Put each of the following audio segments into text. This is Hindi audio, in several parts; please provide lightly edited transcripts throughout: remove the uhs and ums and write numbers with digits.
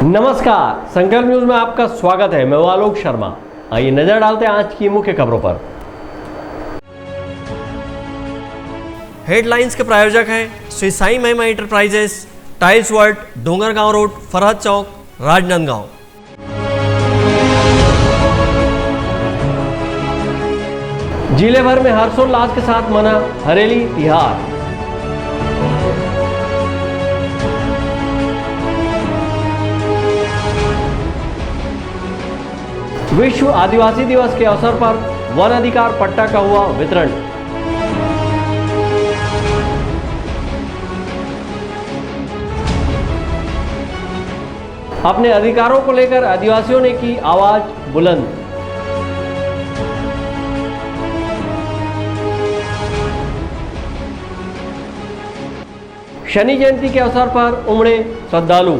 नमस्कार, संकल्प न्यूज में आपका स्वागत है। मैं आलोक शर्मा। आइए नजर डालते हैं आज की मुख्य खबरों पर। हेडलाइंस के प्रायोजक हैं Shri Sai Mahima enterprises, tiles world, Dongargaon road, Farhad chowk, Rajnandgaon. जिले भर में हर्षोल्लास के साथ मना हरेली तिहार। विश्व आदिवासी दिवस के अवसर पर वन अधिकार पट्टा का हुआ वितरण। अपने अधिकारों को लेकर आदिवासियों ने की आवाज बुलंद। शनि जयंती के अवसर पर उमड़े श्रद्धालु।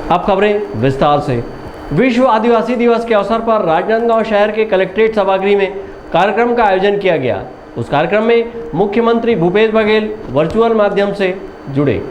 अब खबरें विस्तार से। विश्व आदिवासी दिवस के अवसर पर राजनांदगांव शहर के कलेक्ट्रेट सभागृह में कार्यक्रम का आयोजन किया गया। उस कार्यक्रम में मुख्यमंत्री भूपेश बघेल वर्चुअल माध्यम से जुड़े।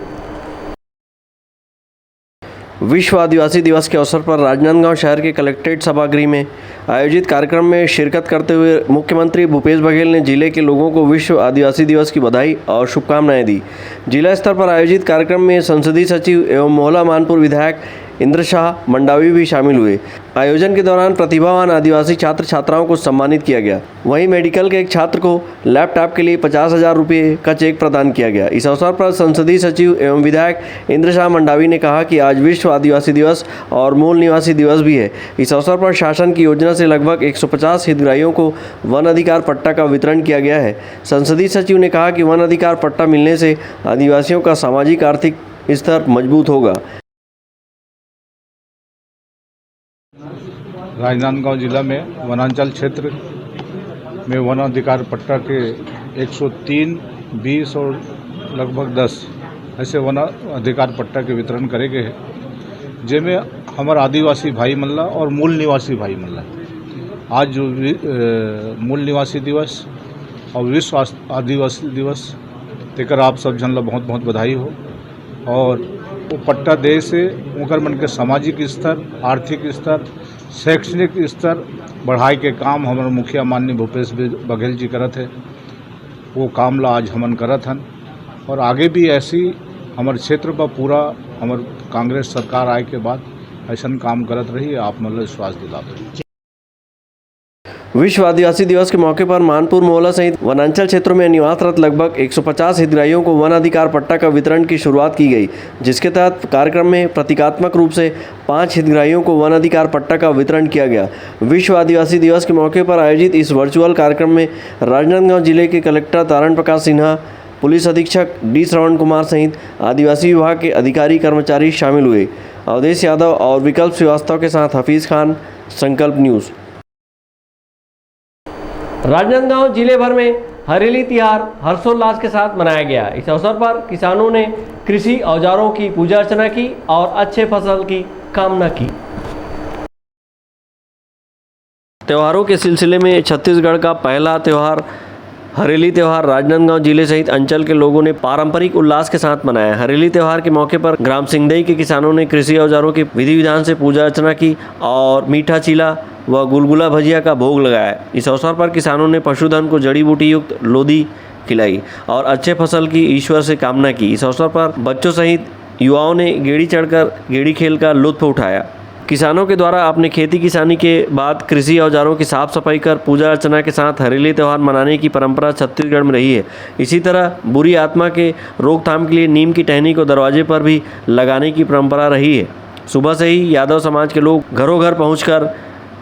विश्व आदिवासी दिवस के अवसर पर राजनांदगांव शहर के कलेक्ट्रेट सभागृह में आयोजित कार्यक्रम में शिरकत करते हुए मुख्यमंत्री भूपेश बघेल ने जिले के लोगों को विश्व आदिवासी दिवस की बधाई और शुभकामनाएं दी। जिला स्तर पर आयोजित कार्यक्रम में संसदीय सचिव एवं मोहला मानपुर विधायक इंद्र शाह मंडावी भी शामिल हुए। आयोजन के दौरान प्रतिभावान आदिवासी छात्र छात्राओं को सम्मानित किया गया। वहीं मेडिकल के एक छात्र को लैपटॉप के लिए 50,000 रुपये का चेक प्रदान किया गया। इस अवसर पर संसदीय सचिव एवं विधायक इंद्र शाह मंडावी ने कहा कि आज विश्व आदिवासी दिवस और मूल निवासी दिवस भी है। इस अवसर पर शासन की योजना से लगभग 150 हितग्राहियों को वन अधिकार पट्टा का वितरण किया गया है। संसदीय सचिव ने कहा कि वन अधिकार पट्टा मिलने से आदिवासियों का सामाजिक आर्थिक स्तर मजबूत होगा। राजनांदगांव जिला में वनांचल क्षेत्र में वन अधिकार पट्टा के 103, 20 और लगभग 10 ऐसे वन अधिकार पट्टा के वितरण करे गए हैं, जिनमें हमारे आदिवासी भाई मल्ला और मूल निवासी भाई मल्ला आज जो मूल निवासी दिवस और विश्व आदिवासी दिवस तेकर आप सब जन ला बहुत बहुत बधाई हो। और वो पट्टा दे से उनकर मन के सामाजिक स्तर, आर्थिक स्तर, शैक्षणिक स्तर बढ़ाई के काम हमारे मुखिया माननीय भूपेश बघेल जी करत है। वो काम ला आज हमन करत हन और आगे भी ऐसी हमारे क्षेत्र पर पूरा हमारे कांग्रेस सरकार आए के बाद ऐसा काम करत रही। आप मतलब विश्वास दिलाते। विश्व आदिवासी दिवस के मौके पर मानपुर मोहल्ला सहित वनांचल क्षेत्रों में निवासरत लगभग 150 हितग्राहियों को वन अधिकार पट्टा का वितरण की शुरुआत की गई, जिसके तहत कार्यक्रम में प्रतीकात्मक रूप से 5 हितग्राहियों को वन अधिकार पट्टा का वितरण किया गया। विश्व आदिवासी दिवस के मौके पर आयोजित इस वर्चुअल कार्यक्रम में राजनांदगांव जिले के कलेक्टर तारण प्रकाश सिन्हा, पुलिस अधीक्षक डी श्रवण कुमार सहित आदिवासी विभाग के अधिकारी कर्मचारी शामिल हुए। अवधेश यादव और विकल्प श्रीवास्तव के साथ हफीज खान, संकल्प न्यूज़। राजनांदगांव जिले भर में हरेली तिहार हर्षोल्लास के साथ मनाया गया। इस अवसर पर किसानों ने कृषि औजारों की पूजा अर्चना की और अच्छे फसल की कामना की। त्योहारों के सिलसिले में छत्तीसगढ़ का पहला त्यौहार हरेली त्यौहार राजनांदगांव जिले सहित अंचल के लोगों ने पारंपरिक उल्लास के साथ मनाया। हरेली त्यौहार के मौके पर ग्राम सिंगदई के किसानों ने कृषि औजारों की विधि विधान से पूजा अर्चना की और मीठा चीला व गुलगुला भजिया का भोग लगाया। इस अवसर पर किसानों ने पशुधन को जड़ी बूटी युक्त लोधी खिलाई और अच्छे फसल की ईश्वर से कामना की। इस अवसर पर बच्चों सहित युवाओं ने गेड़ी चढ़कर गेड़ी खेल का लुत्फ उठाया। किसानों के द्वारा अपने खेती किसानी के बाद कृषि औजारों की साफ सफाई कर पूजा अर्चना के साथ हरेली त्यौहार मनाने की परंपरा छत्तीसगढ़ में रही है। इसी तरह बुरी आत्मा के रोकथाम के लिए नीम की टहनी को दरवाजे पर भी लगाने की परंपरा रही है। सुबह से ही यादव समाज के लोग घरों घर पहुंचकर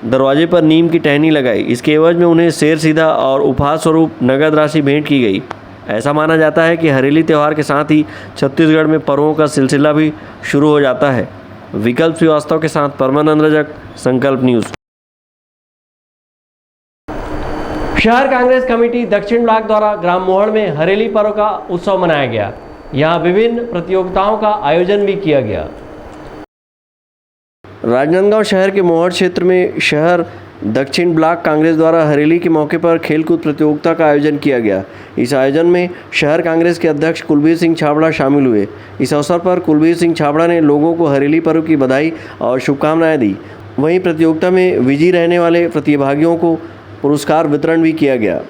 दरवाजे पर नीम की टहनी लगाई। इसके एवज में उन्हें शेर सीधा और उपहार स्वरूप नगद राशि भेंट की गई। ऐसा माना जाता है कि हरेली त्यौहार के साथ ही छत्तीसगढ़ में पर्वों का सिलसिला भी शुरू हो जाता है। विकल्प श्रीवास्तव के साथ परमानंद रजक, संकल्प न्यूज़। शहर कांग्रेस कमेटी दक्षिण ब्लॉक द्वारा ग्राम मोहड़ में हरेली पर्व का उत्सव मनाया गया। यहाँ विभिन्न प्रतियोगिताओं का आयोजन भी किया गया। राजनांदगांव शहर के मोहड़ क्षेत्र में शहर दक्षिण ब्लॉक कांग्रेस द्वारा हरेली के मौके पर खेलकूद प्रतियोगिता का आयोजन किया गया। इस आयोजन में शहर कांग्रेस के अध्यक्ष कुलबीर सिंह छाबड़ा शामिल हुए। इस अवसर पर कुलबीर सिंह छाबड़ा ने लोगों को हरेली पर्व की बधाई और शुभकामनाएं दी। वहीं प्रतियोगिता में विजयी रहने वाले प्रतिभागियों को पुरस्कार वितरण भी किया गया।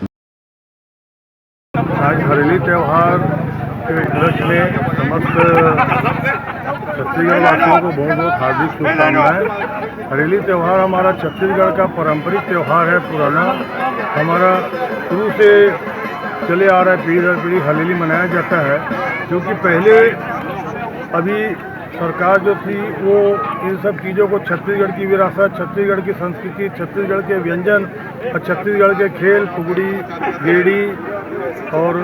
आज हरेली त्यौहार के उपलक्ष्य में समस्त छत्तीसगढ़ वासियों को बहुत बहुत हार्दिक शुभकामनाएं। हरेली त्यौहार हमारा छत्तीसगढ़ का पारंपरिक त्यौहार है, पुराना हमारा शुरू से चले आ रहा है, पीढ़ी दर पीढ़ी हरेली मनाया जाता है। क्योंकि पहले अभी सरकार जो थी वो इन सब चीज़ों को छत्तीसगढ़ की विरासत, छत्तीसगढ़ की संस्कृति, छत्तीसगढ़ के व्यंजन और छत्तीसगढ़ के खेल फुगड़ी, गेड़ी और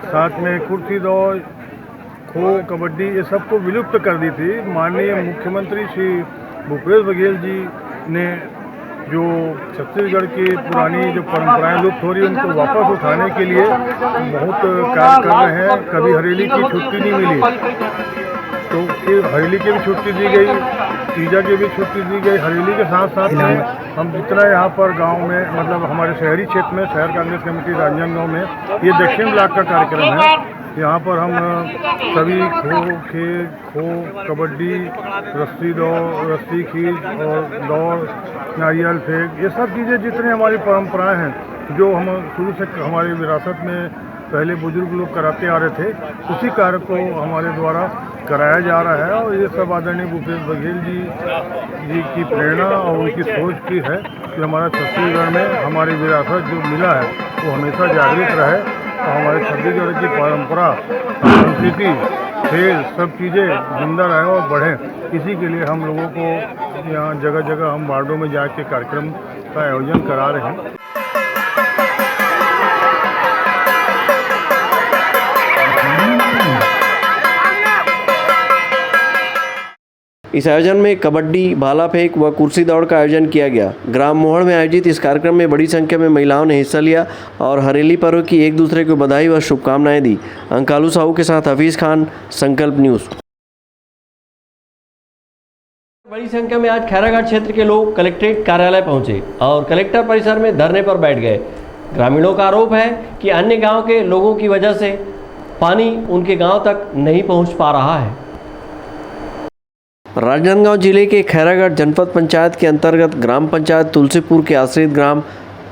साथ में कुर्सी दौड़, खो, कबड्डी, ये सब को विलुप्त कर दी थी। माननीय मुख्यमंत्री श्री भूपेश बघेल जी ने जो छत्तीसगढ़ की पुरानी जो परंपराएं लुप्त हो रही उनको वापस उठाने के लिए बहुत कार्य कर रहे हैं। कभी हरेली की छुट्टी नहीं मिली तो फिर हरेली की भी छुट्टी दी गई, तीजा की भी छुट्टी दी गई। हरेली के साथ साथ में हम जितना यहाँ पर गांव में मतलब हमारे शहरी क्षेत्र में शहर कांग्रेस कमेटी राजनांदगांव में ये दक्षिण ब्लॉक का कार्यक्रम है। यहाँ पर हम सभी खो, कबड्डी, रस्सी दौड़, रस्सी खींच और दौड़, नारियल फेंक, ये सब चीज़ें जितनी हमारी परंपराएं हैं जो हम शुरू से हमारी विरासत में पहले बुजुर्ग लोग कराते आ रहे थे, उसी कार्य को हमारे द्वारा कराया जा रहा है। और ये सब आदरणीय भूपेश बघेल जी की प्रेरणा और उनकी सोच की है कि हमारा छत्तीसगढ़ में हमारी विरासत जो मिला है वो हमेशा जागृत रहे और हमारे छत्तीसगढ़ की परंपरा, संस्कृति, खेल सब चीज़ें जिंदा रहे और बढ़ें। इसी के लिए हम लोगों को यहाँ जगह जगह हम वार्डों में जाके कार्यक्रम का आयोजन करा रहे हैं। इस आयोजन में कबड्डी, भाला फेंक व कुर्सी दौड़ का आयोजन किया गया। ग्राम मोहड़ में आयोजित इस कार्यक्रम में बड़ी संख्या में महिलाओं ने हिस्सा लिया और हरेली पर्व की एक दूसरे को बधाई व शुभकामनाएं दी। अंकालू साहू के साथ हफीज खान, संकल्प न्यूज़। बड़ी संख्या में आज खैरागढ़ क्षेत्र के लोग कलेक्ट्रेट कार्यालय पहुंचे और कलेक्टर परिसर में धरने पर बैठ गए। ग्रामीणों का आरोप है कि अन्य गाँव के लोगों की वजह से पानी उनके गाँव तक नहीं पहुँच पा रहा है। राजनांदगांव जिले के खैरागढ़ जनपद पंचायत के अंतर्गत ग्राम पंचायत तुलसीपुर के आश्रित ग्राम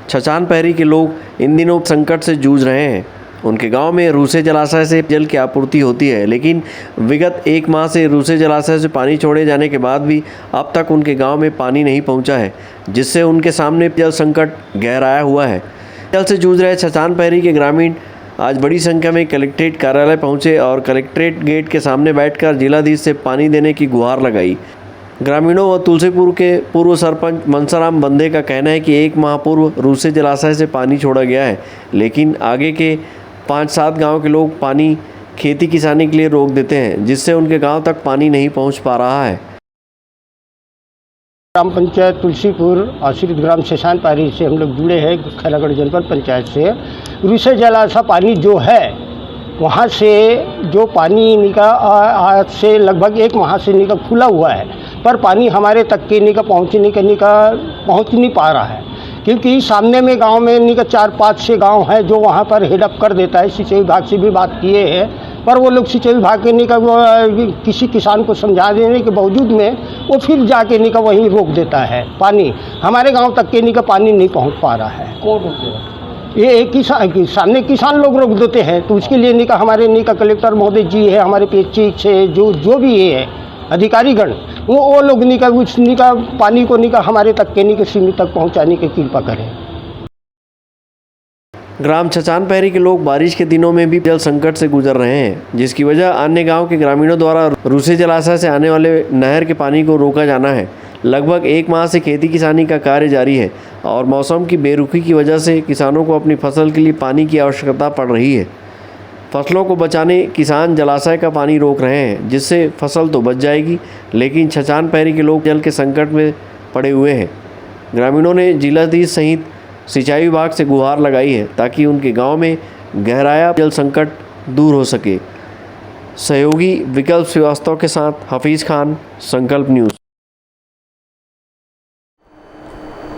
छचान पहरी के लोग इन दिनों संकट से जूझ रहे हैं। उनके गांव में रूसे जलाशय से जल की आपूर्ति होती है, लेकिन विगत एक माह से रूसे जलाशय से पानी छोड़े जाने के बाद भी अब तक उनके गांव में पानी नहीं पहुंचा है, जिससे उनके सामने जल संकट गहराया हुआ है। जल से जूझ रहे छचान पहरी के ग्रामीण आज बड़ी संख्या में कलेक्ट्रेट कार्यालय पहुंचे और कलेक्ट्रेट गेट के सामने बैठकर जिलाधीश से पानी देने की गुहार लगाई। ग्रामीणों व तुलसीपुर के पूर्व सरपंच मनसाराम बंदे का कहना है कि एक माह पूर्व रूसे जलाशय से पानी छोड़ा गया है, लेकिन आगे के 5-7 गांव के लोग पानी खेती किसानी के लिए रोक देते हैं, जिससे उनके गांव तक पानी नहीं पहुंच पा रहा है। ग्राम पंचायत तुलसीपुर आश्रित ग्राम छचान पहरी से हम लोग जुड़े हैं। खैरागढ़ जनपद पंचायत से रूसे जलाशय पानी जो है वहाँ से जो पानी आज से लगभग एक माह से खुला हुआ है, पर पानी हमारे तक के पहुँच नहीं पा रहा है। क्योंकि सामने में गांव में 4-5 से गांव है जो वहाँ पर हेडअप कर देता है। सिंचाई विभाग से भी बात किए हैं, पर वो लोग सिंचाई विभाग के किसी किसान को समझा देने के बावजूद में वो फिर जाके वहीं रोक देता है। पानी हमारे गांव तक के पानी नहीं पहुंच पा रहा है। कौन रोक देता? ये सामने किसान लोग रोक देते हैं। तो उसके लिए हमारे कलेक्टर महोदय जी है, हमारे पेचिक से जो भी है अधिकारीगण, वो लोग उस पानी को हमारे तक के सीमित तक पहुंचाने की कृपा करें। ग्राम छचान पहरी के लोग बारिश के दिनों में भी जल संकट से गुजर रहे हैं, जिसकी वजह अन्य गांव के ग्रामीणों द्वारा रूसे जलाशय से आने वाले नहर के पानी को रोका जाना है। लगभग एक माह से खेती किसानी का कार्य जारी है और मौसम की बेरुखी की वजह से किसानों को अपनी फसल के लिए पानी की आवश्यकता पड़ रही है। फसलों को बचाने किसान जलाशय का पानी रोक रहे हैं, जिससे फसल तो बच जाएगी, लेकिन छचान पहरी के लोग जल के संकट में पड़े हुए हैं। ग्रामीणों ने जिलाधीश सहित सिंचाई विभाग से गुहार लगाई है ताकि उनके गांव में गहराया जल संकट दूर हो सके। सहयोगी विकल्प श्रीवास्तव के साथ हफीज खान, संकल्प न्यूज़।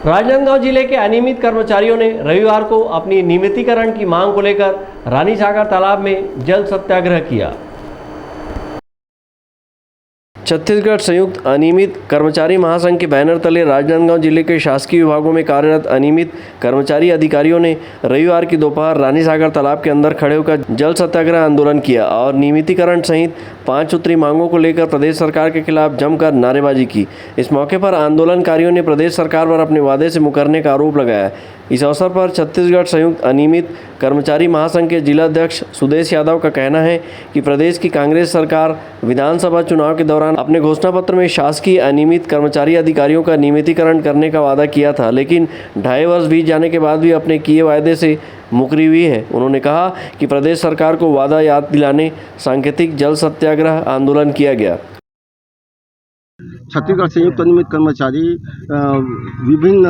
राजनांदगांव जिले के अनियमित कर्मचारियों ने रविवार को अपनी नियमितीकरण की मांग को लेकर रानी सागर तालाब में जल सत्याग्रह किया। छत्तीसगढ़ संयुक्त अनियमित कर्मचारी महासंघ के बैनर तले राजनांदगांव जिले के शासकीय विभागों में कार्यरत अनियमित कर्मचारी अधिकारियों ने रविवार की दोपहर रानी सागर तालाब के अंदर खड़े होकर जल सत्याग्रह आंदोलन किया और नियमितीकरण सहित 5 सूत्री मांगों को लेकर प्रदेश सरकार के खिलाफ जमकर नारेबाजी की। इस मौके पर आंदोलनकारियों ने प्रदेश सरकार पर अपने वादे से मुकरने का आरोप लगाया। इस अवसर पर छत्तीसगढ़ संयुक्त अनियमित कर्मचारी महासंघ के जिलाध्यक्ष सुदेश यादव का कहना है कि प्रदेश की कांग्रेस सरकार विधानसभा चुनाव के दौरान अपने घोषणा पत्र में शासकीय अनियमित कर्मचारी अधिकारियों का नियमितीकरण करने का वादा किया था, लेकिन 2.5 वर्ष बीत जाने के बाद भी अपने किए वायदे से मुकरी हुई है। उन्होंने कहा कि प्रदेश सरकार को वादा याद दिलाने सांकेतिक जल सत्याग्रह आंदोलन किया गया। छत्तीसगढ़ संयुक्त अनियमित कर्मचारी विभिन्न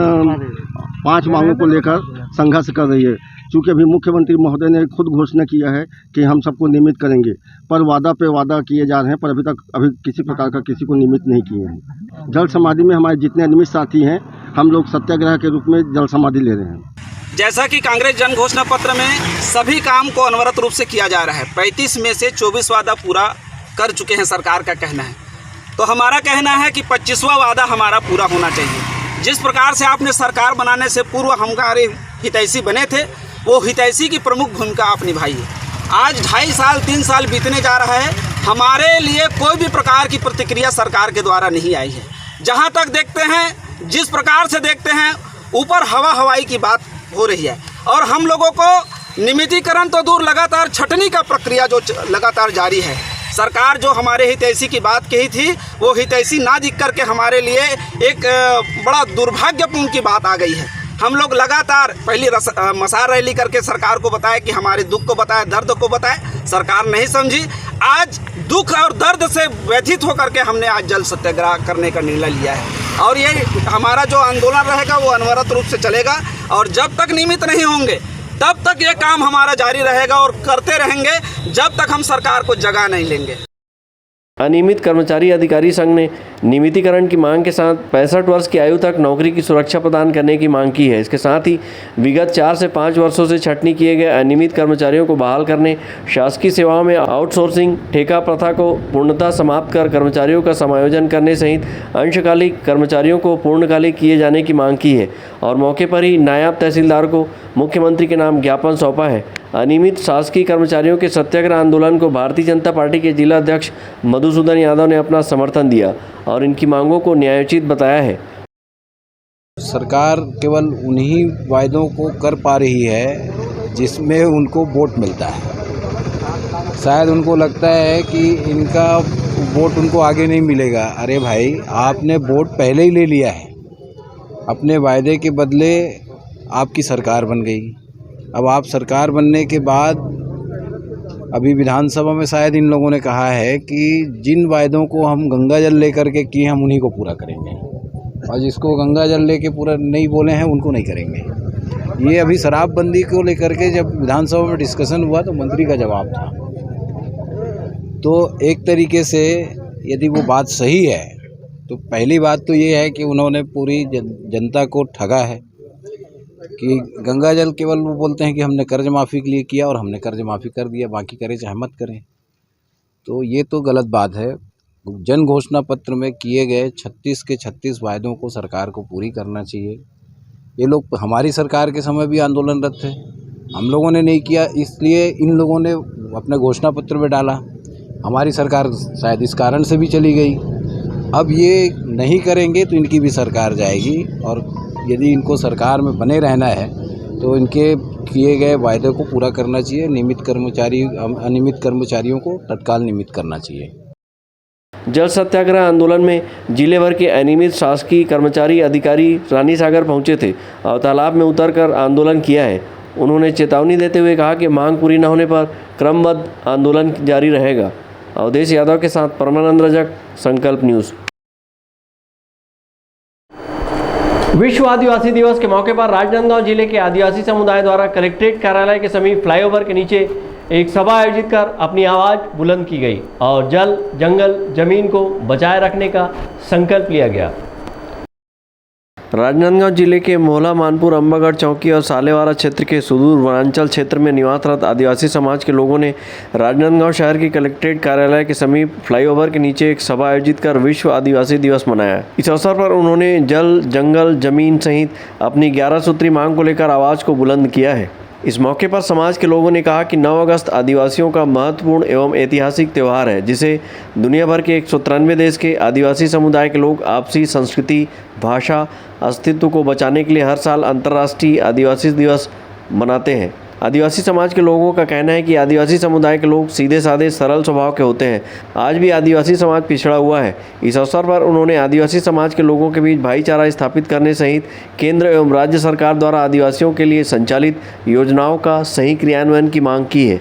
5 मांगों को लेकर संघर्ष कर रही है। चूँकि अभी मुख्यमंत्री महोदय ने खुद घोषणा किया है कि हम सबको नियमित करेंगे, पर वादा पे वादा किए जा रहे हैं, पर अभी किसी प्रकार का किसी को नियमित नहीं किए हैं। जल समाधि में हमारे जितने अनियमित साथी हैं, हम लोग सत्याग्रह के रूप में जल समाधि ले रहे हैं। जैसा कि कांग्रेस जन घोषणा पत्र में सभी काम को अनवरत रूप से किया जा रहा है, 35 में से 24 वादा पूरा कर चुके हैं, सरकार का कहना है। तो हमारा कहना है कि 25वां वादा हमारा पूरा होना चाहिए। जिस प्रकार से आपने सरकार बनाने से पूर्व हमारे हितैषी बने थे, वो हितैषी की प्रमुख भूमिका आप निभाई है। आज 2.5 साल 3 साल बीतने जा रहा है, हमारे लिए कोई भी प्रकार की प्रतिक्रिया सरकार के द्वारा नहीं आई है। जहाँ तक देखते हैं, जिस प्रकार से देखते हैं, ऊपर हवाई की बात हो रही है और हम लोगों को नियमितीकरण तो दूर, लगातार छटनी का प्रक्रिया जो लगातार जारी है। सरकार जो हमारे हितैषी की बात कही थी, वो हितैषी ना दिख करके हमारे लिए एक बड़ा दुर्भाग्यपूर्ण की बात आ गई है। हम लोग लगातार पहली मसाल रैली करके सरकार को बताए कि हमारे दुख को बताए, दर्द को बताए, सरकार नहीं समझी। आज दुख और दर्द से व्यथित होकर के हमने आज जल सत्याग्रह करने का निर्णय लिया है और ये हमारा जो आंदोलन रहेगा वो अनवरत रूप से चलेगा और जब तक नियमित नहीं होंगे तब तक ये काम हमारा जारी रहेगा और करते रहेंगे जब तक हम सरकार को जगा नहीं लेंगे। अनियमित कर्मचारी अधिकारी संघ ने नियमितीकरण की मांग के साथ 65 वर्ष की आयु तक नौकरी की सुरक्षा प्रदान करने की मांग की है। इसके साथ ही विगत 4 से 5 वर्षों से छटनी किए गए अनियमित कर्मचारियों को बहाल करने, शासकीय सेवाओं में आउटसोर्सिंग ठेका प्रथा को पूर्णतः समाप्त कर कर्मचारियों का समायोजन करने सहित अंशकालिक कर्मचारियों को पूर्णकालिक किए जाने की मांग की है और मौके पर ही नायब तहसीलदार को मुख्यमंत्री के नाम ज्ञापन सौंपा है। अनियमित शासकीय कर्मचारियों के सत्याग्रह आंदोलन को भारतीय जनता पार्टी के जिला अध्यक्ष मधुसूदन यादव ने अपना समर्थन दिया और इनकी मांगों को न्यायोचित बताया है। सरकार केवल उन्हीं वायदों को कर पा रही है जिसमें उनको वोट मिलता है। शायद उनको लगता है कि इनका वोट उनको आगे नहीं मिलेगा। अरे भाई, आपने वोट पहले ही ले लिया है, अपने वायदे के बदले आपकी सरकार बन गई। अब आप सरकार बनने के बाद अभी विधानसभा में शायद इन लोगों ने कहा है कि जिन वायदों को हम गंगा जल लेकर के किए हम उन्हीं को पूरा करेंगे और जिसको गंगा जल लेके पूरा नहीं बोले हैं उनको नहीं करेंगे। ये अभी शराबबंदी को लेकर के जब विधानसभा में डिस्कशन हुआ तो मंत्री का जवाब था। तो एक तरीके से यदि वो बात सही है तो पहली बात तो ये है कि उन्होंने पूरी जनता को ठगा है कि गंगा जल केवल वो बोलते हैं कि हमने कर्ज माफ़ी के लिए किया और हमने कर्ज माफ़ी कर दिया, बाकी करें चाहे मत करें। तो ये तो गलत बात है। जन घोषणा पत्र में किए गए 36 के 36 वायदों को सरकार को पूरी करना चाहिए। ये लोग हमारी सरकार के समय भी आंदोलनरत थे, हम लोगों ने नहीं किया, इसलिए इन लोगों ने अपने घोषणा पत्र में डाला। हमारी सरकार शायद इस कारण से भी चली गई। अब ये नहीं करेंगे तो इनकी भी सरकार जाएगी और यदि इनको सरकार में बने रहना है तो इनके किए गए वायदे को पूरा करना चाहिए। अनियमित कर्मचारियों को तत्काल नियमित करना चाहिए। जल सत्याग्रह आंदोलन में जिले भर के अनियमित शासकीय कर्मचारी अधिकारी रानी सागर पहुंचे थे और तालाब में उतरकर आंदोलन किया है। उन्होंने चेतावनी देते हुए कहा कि मांग पूरी न होने पर क्रमबद्ध आंदोलन जारी रहेगा। अवधेश यादव के साथ परमानंद रजक, संकल्प न्यूज़। विश्व आदिवासी दिवस के मौके पर राजनांदगांव जिले के आदिवासी समुदाय द्वारा कलेक्ट्रेट कार्यालय के समीप फ्लाईओवर के नीचे एक सभा आयोजित कर अपनी आवाज़ बुलंद की गई और जल, जंगल, जमीन को बचाए रखने का संकल्प लिया गया। राजनांदगांव जिले के मोहला मानपुर अम्बागढ़ चौकी और सालेवाड़ा क्षेत्र के सुदूर वनांचल क्षेत्र में निवासरत आदिवासी समाज के लोगों ने राजनांदगांव शहर के कलेक्ट्रेट कार्यालय के समीप फ्लाईओवर के नीचे एक सभा आयोजित कर विश्व आदिवासी दिवस मनाया। इस अवसर पर उन्होंने जल, जंगल, जमीन सहित अपनी 11 सूत्री मांग को लेकर आवाज को बुलंद किया है। इस मौके पर समाज के लोगों ने कहा कि 9 अगस्त आदिवासियों का महत्वपूर्ण एवं ऐतिहासिक त्यौहार है, जिसे दुनिया भर के 193 देश के आदिवासी समुदाय के लोग आपसी संस्कृति, भाषा, अस्तित्व को बचाने के लिए हर साल अंतर्राष्ट्रीय आदिवासी दिवस मनाते हैं। आदिवासी समाज के लोगों का कहना है कि आदिवासी समुदाय के लोग सीधे साधे सरल स्वभाव के होते हैं। आज भी आदिवासी समाज पिछड़ा हुआ है। इस अवसर पर उन्होंने आदिवासी समाज के लोगों के बीच भाईचारा स्थापित करने सहित केंद्र एवं राज्य सरकार द्वारा आदिवासियों के लिए संचालित योजनाओं का सही क्रियान्वयन की मांग की है।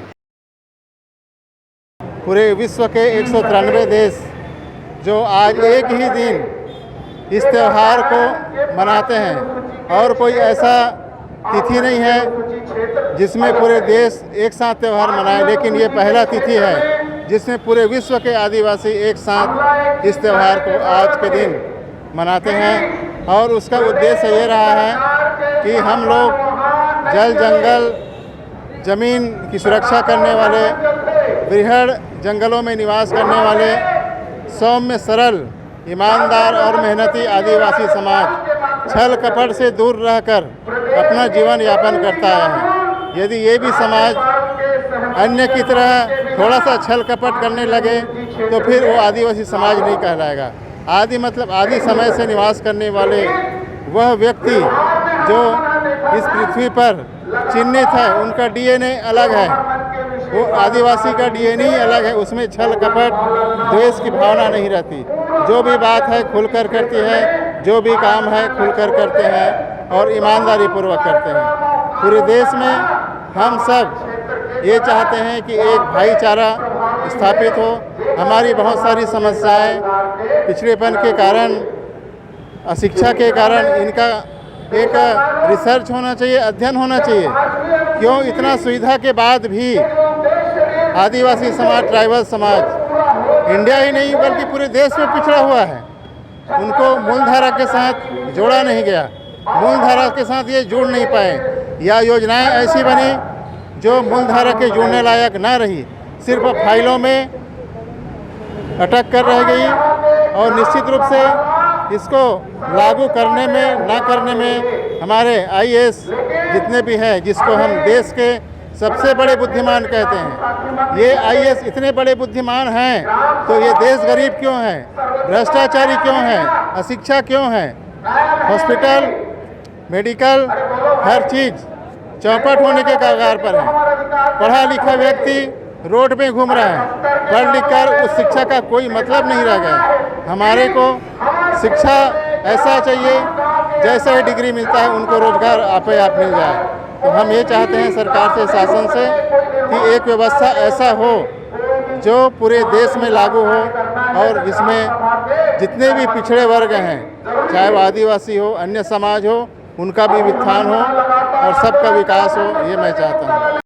पूरे विश्व के 193 देश जो आज एक ही दिन इस त्यौहार को मनाते हैं और कोई ऐसा तिथि नहीं है जिसमें पूरे देश एक साथ त्यौहार मनाए, लेकिन ये पहला तिथि है जिसमें पूरे विश्व के आदिवासी एक साथ इस त्यौहार को आज के दिन मनाते हैं। और उसका उद्देश्य ये रहा है कि हम लोग जल, जंगल, ज़मीन की सुरक्षा करने वाले, बृहद जंगलों में निवास करने वाले सौम्य, सरल, ईमानदार और मेहनती आदिवासी समाज छल कपट से दूर रहकर अपना जीवन यापन करता है। यदि ये भी समाज अन्य की तरह थोड़ा सा छल कपट करने लगे तो फिर वो आदिवासी समाज नहीं कहलाएगा। आदि मतलब आदि समय से निवास करने वाले वह व्यक्ति जो इस पृथ्वी पर चिन्हित है, उनका डीएनए अलग है, वो आदिवासी का डीएनए ही अलग है। उसमें छल कपट, द्वेष की भावना नहीं रहती। जो भी बात है खुलकर करती है, जो भी काम है खुलकर करते हैं और ईमानदारी पूर्वक करते हैं। पूरे देश में हम सब ये चाहते हैं कि एक भाईचारा स्थापित हो। हमारी बहुत सारी समस्याएं पिछड़ेपन के कारण, अशिक्षा के कारण, इनका एक रिसर्च होना चाहिए, अध्ययन होना चाहिए। क्यों इतना सुविधा के बाद भी आदिवासी समाज, ट्राइबल समाज इंडिया ही नहीं बल्कि पूरे देश में पिछड़ा हुआ है। उनको मूलधारा के साथ जोड़ा नहीं गया, मूलधारा के साथ ये जुड़ नहीं पाए, या योजनाएं ऐसी बनी जो मूलधारा के जुड़ने लायक ना रही, सिर्फ फाइलों में अटक कर रह गई। और निश्चित रूप से इसको लागू करने में, ना करने में हमारे आईएएस जितने भी हैं, जिसको हम देश के सबसे बड़े बुद्धिमान कहते हैं, ये आईएएस इतने बड़े बुद्धिमान हैं तो ये देश गरीब क्यों है, भ्रष्टाचारी क्यों है, अशिक्षा क्यों है? हॉस्पिटल, मेडिकल, हर चीज़ चौपट होने के कगार पर है। पढ़ा लिखा व्यक्ति रोड में घूम रहा है, पढ़ लिख कर उस शिक्षा का कोई मतलब नहीं रह गया। हमारे को शिक्षा ऐसा चाहिए जैसे ही डिग्री मिलता है उनको रोजगार आपे आप मिल जाए। तो हम ये चाहते हैं सरकार से, शासन से कि एक व्यवस्था ऐसा हो जो पूरे देश में लागू हो और जिसमें जितने भी पिछड़े वर्ग हैं, चाहे वो आदिवासी हो, अन्य समाज हो, उनका भी उत्थान हो और सबका विकास हो, ये मैं चाहता हूँ।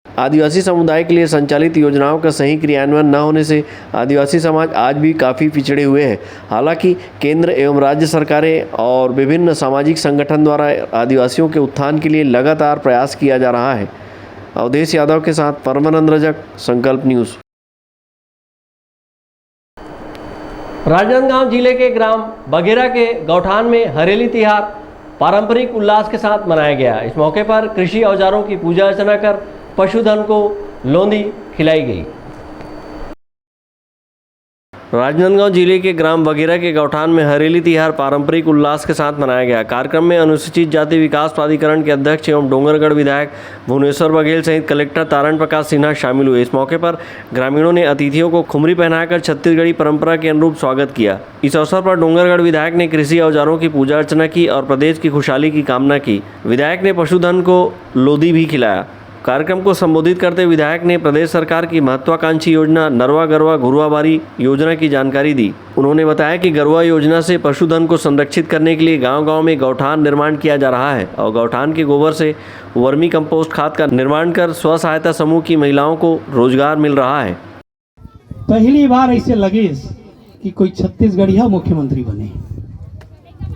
आदिवासी समुदाय के लिए संचालित योजनाओं का सही क्रियान्वयन न होने से आदिवासी समाज आज भी काफ़ी पिछड़े हुए हैं। हालांकि केंद्र एवं राज्य सरकारें और विभिन्न सामाजिक संगठन द्वारा आदिवासियों के उत्थान के लिए लगातार प्रयास किया जा रहा है। अवधेश यादव के साथ परमानंद रजक, संकल्प न्यूज़। राजनांदगांव जिले के ग्राम बघेरा के गौठान में हरेली तिहार पारंपरिक उल्लास के साथ मनाया गया। इस मौके पर कृषि औजारों की पूजा अर्चना कर पशुधन को लोंदी खिलाई गई। राजनांदगांव जिले के ग्राम बघेरा के गौठान में हरेली तिहार पारंपरिक उल्लास के साथ मनाया गया। कार्यक्रम में अनुसूचित जाति विकास प्राधिकरण के अध्यक्ष एवं डोंगरगढ़ विधायक भुवनेश्वर बघेल सहित कलेक्टर तारण प्रकाश सिन्हा शामिल हुए। इस मौके पर ग्रामीणों ने अतिथियों को खुमरी पहनाकर छत्तीसगढ़ी परंपरा के अनुरूप स्वागत किया। इस अवसर पर डोंगरगढ़ विधायक ने कृषि औजारों की पूजा अर्चना की और प्रदेश की खुशहाली की कामना की। विधायक ने पशुधन को लोदी भी खिलाया। कार्यक्रम को संबोधित करते विधायक ने प्रदेश सरकार की महत्वाकांक्षी योजना नरवा गरवा घुरुआ बारी योजना की जानकारी दी। उन्होंने बताया कि गरवा योजना से पशुधन को संरक्षित करने के लिए गांव-गांव में गौठान निर्माण किया जा रहा है और गौठान के गोबर से वर्मी कंपोस्ट खाद का निर्माण कर स्व सहायता समूह की महिलाओं को रोजगार मिल रहा है। पहली बार ऐसे लगे कि कोई छत्तीसगढ़िया मुख्यमंत्री बने।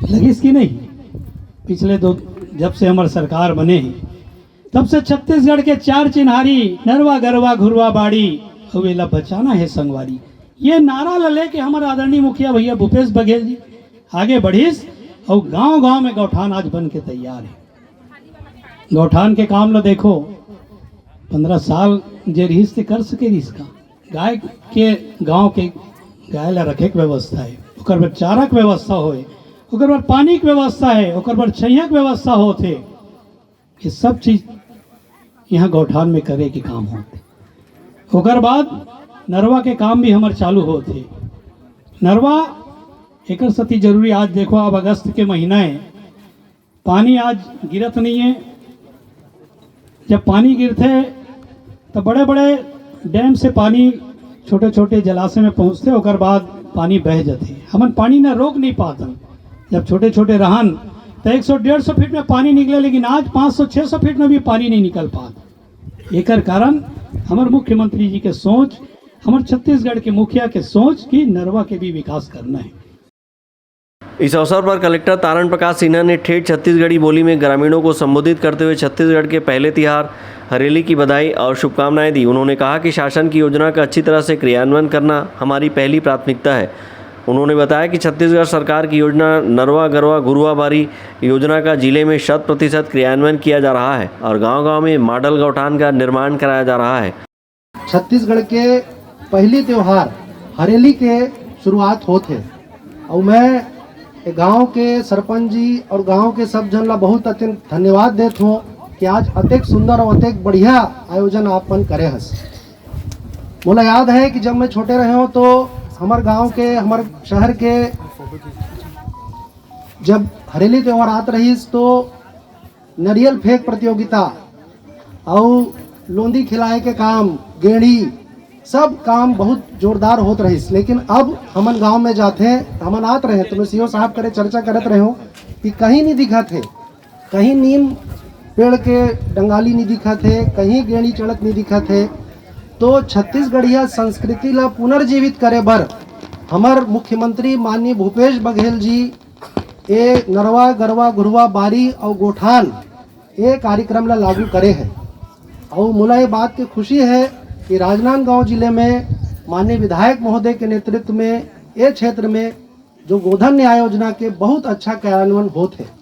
लगी कि नहीं? पिछले जब से हमारी सरकार बने हैं तब से छत्तीसगढ़ के 4 चिन्हारी नरवा गरवा घुरवा बाड़ी अवेला बचाना है संगवारी, ये नारा ले के हमारे आदरणीय मुखिया भैया भूपेश बघेल जी आगे बढ़ीस और गांव गांव में गौठान आज बन के तैयार है। गौठान के काम लो देखो 15 साल जे रहीस ते कर सके इसका गाय के गांव के गाय ला रखे के व्यवस्था है, ओकर बाद चारा के व्यवस्था होए, ओकर बाद पानी के व्यवस्था है, ओकर बाद छैया के व्यवस्था होते, ये सब चीज यहाँ गौठान में करे के काम होते। ओकर बाद नरवा के काम भी हमारे चालू होते। नरवा एक सती जरूरी आज देखो अब अगस्त के महीना है, पानी आज गिरत नहीं है। जब पानी गिरते तो बड़े बड़े डैम से पानी छोटे छोटे जलाशय में पहुँचते, ओकर बाद पानी बह जाते। हमन पानी ना रोक नहीं पातन। जब छोटे छोटे रहन तो 100-150 फीट में पानी निकले, लेकिन आज 500-600 फीट में भी पानी नहीं निकल पाता। एकर कारण हमारे मुख्यमंत्री जी के सोच, हमारे छत्तीसगढ़ के मुखिया के सोच कि नरवा के भी विकास करना है। इस अवसर पर कलेक्टर तारण प्रकाश सिन्हा ने ठेठ छत्तीसगढ़ी बोली में ग्रामीणों को संबोधित करते हुए छत्तीसगढ़ के पहले तिहार हरेली की बधाई और शुभकामनाएं दी। उन्होंने कहा कि शासन की योजना का अच्छी तरह से क्रियान्वयन करना हमारी पहली प्राथमिकता है। उन्होंने बताया कि छत्तीसगढ़ सरकार की योजना नरवा गरवा घुरवा बारी योजना का जिले में 100% क्रियान्वयन किया जा रहा है और गांव-गांव में मॉडल गौठान का निर्माण कराया जा रहा है। छत्तीसगढ़ के पहली त्यौहार हरेली के शुरुआत होते और मैं गांव के सरपंच जी और गांव के सब जन ला बहुत अत्यंत धन्यवाद देता हूँ कि आज अत्यंत सुंदर और अत्यंत बढ़िया आयोजन आपन करे हस। मुझे याद है कि जब मैं छोटे रहे हो तो हमारे गांव के हमारे शहर के जब हरेली त्यौहार आत रही तो नारियल फेंक प्रतियोगिता और लोंदी खिलाए के काम, गेड़ी, सब काम बहुत जोरदार होत रही। लेकिन अब हमन गांव में जाते हैं, हमन आत रहे तो मैं सीओ साहब करे चर्चा करत रहे हो कि कहीं नहीं दिखा थे, कहीं नीम पेड़ के डंगाली नहीं दिखा थे, कहीं गेड़ी चढ़त नहीं दिखा थे। तो छत्तीसगढ़िया संस्कृति ला पुनर्जीवित करे बर हमार मुख्यमंत्री माननीय भूपेश बघेल जी ए नरवा गरवा घुरवा बारी और गोठान ये कार्यक्रम ला लागू करे हैं। और मुला ये बात की खुशी है कि राजनांदगांव जिले में माननीय विधायक महोदय के नेतृत्व में ये क्षेत्र में जो गोधन न्याय योजना के बहुत अच्छा कार्यान्वयन होते हैं।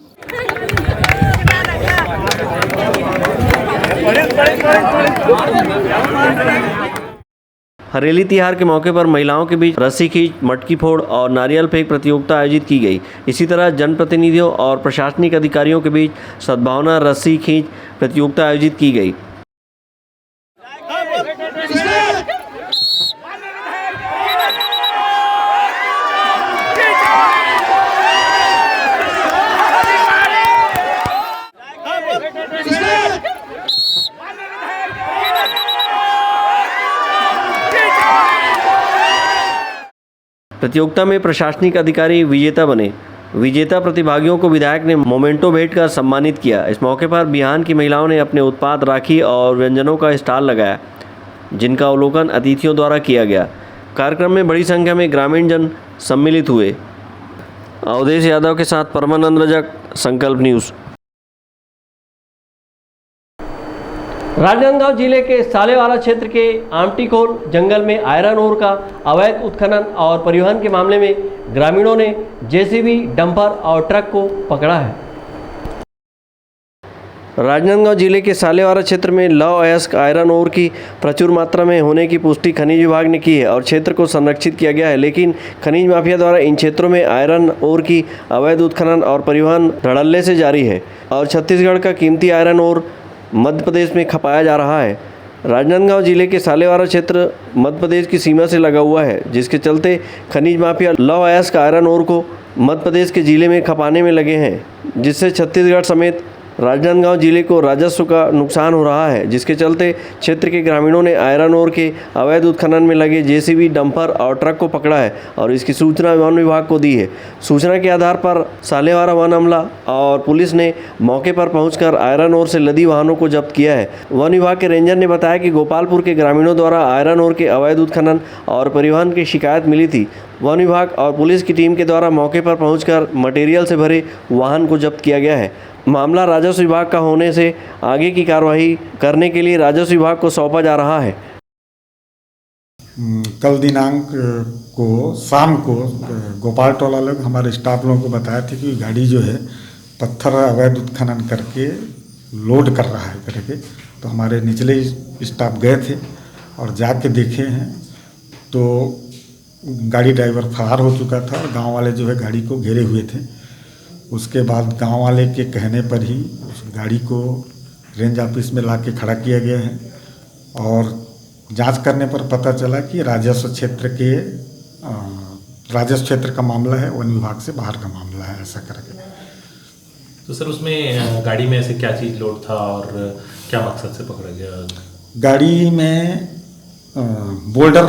हरेली तिहार के मौके पर महिलाओं के बीच रस्सी खींच, मटकी फोड़ और नारियल फेंक प्रतियोगिता आयोजित की गई। इसी तरह जनप्रतिनिधियों और प्रशासनिक अधिकारियों के बीच सद्भावना रस्सी खींच प्रतियोगिता आयोजित की गई। प्रतियोगिता में प्रशासनिक अधिकारी विजेता बने। विजेता प्रतिभागियों को विधायक ने मोमेंटो भेंट कर सम्मानित किया। इस मौके पर बिहान की महिलाओं ने अपने उत्पाद राखी और व्यंजनों का स्टॉल लगाया, जिनका अवलोकन अतिथियों द्वारा किया गया। कार्यक्रम में बड़ी संख्या में ग्रामीण जन सम्मिलित हुए। अवधेश यादव के साथ परमानंद रजक, संकल्प न्यूज़। राजनांदगांव जिले के सालेवाला क्षेत्र के आमटीखोल जंगल में आयरन ओर का अवैध उत्खनन और परिवहन के मामले में ग्रामीणों ने जेसीबी, डंपर और ट्रक को पकड़ा है। राजनांदगांव जिले के सालेवाला क्षेत्र में लौह अयस्क आयरन ओर की प्रचुर मात्रा में होने की पुष्टि खनिज विभाग ने की है और क्षेत्र को संरक्षित किया गया है, लेकिन खनिज माफिया द्वारा इन क्षेत्रों में आयरन ओर की अवैध उत्खनन और परिवहन धड़ल्ले से जारी है और छत्तीसगढ़ का कीमती आयरन ओर मध्य प्रदेश में खपाया जा रहा है। राजनांदगांव जिले के सालेवाला क्षेत्र मध्य प्रदेश की सीमा से लगा हुआ है, जिसके चलते खनिज माफिया लौह अयस्क आयरन ओर को मध्य प्रदेश के जिले में खपाने में लगे हैं, जिससे छत्तीसगढ़ समेत राजनांदगांव जिले को राजस्व का नुकसान हो रहा है, जिसके चलते क्षेत्र के ग्रामीणों ने आयरन ओर के अवैध उत्खनन में लगे जेसीबी, डंपर और ट्रक को पकड़ा है और इसकी सूचना वन विभाग को दी है। सूचना के आधार पर सालेवारा वन अमला और पुलिस ने मौके पर पहुंचकर आयरन ओर से लदी वाहनों को जब्त किया है। वन विभाग के रेंजर ने बताया कि गोपालपुर के ग्रामीणों द्वारा आयरन ओर के अवैध उत्खनन और परिवहन की शिकायत मिली थी। वन विभाग और पुलिस की टीम के द्वारा मौके पर पहुंचकर मटेरियल से भरे वाहन को जब्त किया गया है। मामला राजस्व विभाग का होने से आगे की कार्रवाई करने के लिए राजस्व विभाग को सौंपा जा रहा है। कल दिनांक को शाम को गोपाल टोला लोग हमारे स्टाफ लोगों को बताया था कि गाड़ी जो है पत्थर अवैध उत्खनन करके लोड कर रहा है करके, तो हमारे निचले स्टाफ गए थे और जाके देखे हैं तो गाड़ी ड्राइवर फरार हो चुका था और गांव वाले जो है गाड़ी को घेरे हुए थे। उसके बाद गांव वाले के कहने पर ही उस गाड़ी को रेंज ऑफिस में ला के खड़ा किया गया है और जांच करने पर पता चला कि राजस्व क्षेत्र का मामला है, वन विभाग से बाहर का मामला है, ऐसा करके। तो सर उसमें गाड़ी में ऐसे क्या चीज़ लोड था और क्या मकसद से पकड़ा गया? गाड़ी में बोल्डर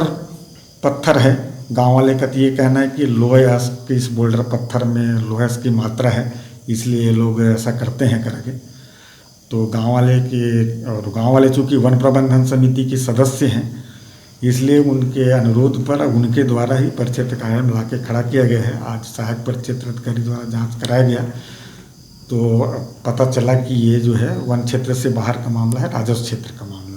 पत्थर है। गांव वाले का तो ये कहना है कि लोहेस के इस बोल्डर पत्थर में लोहेस की मात्रा है, इसलिए ये लोग ऐसा करते हैं करके। तो गांव वाले चूँकि वन प्रबंधन समिति के सदस्य हैं, इसलिए उनके अनुरोध पर उनके द्वारा ही परिक्षेत्र कार्यालय में ला के खड़ा किया गया है। आज सहायक परिक्षेत्र अधिकारी द्वारा जांच कराया गया तो पता चला कि ये जो है वन क्षेत्र से बाहर का मामला है, राजस्व क्षेत्र का मामला है।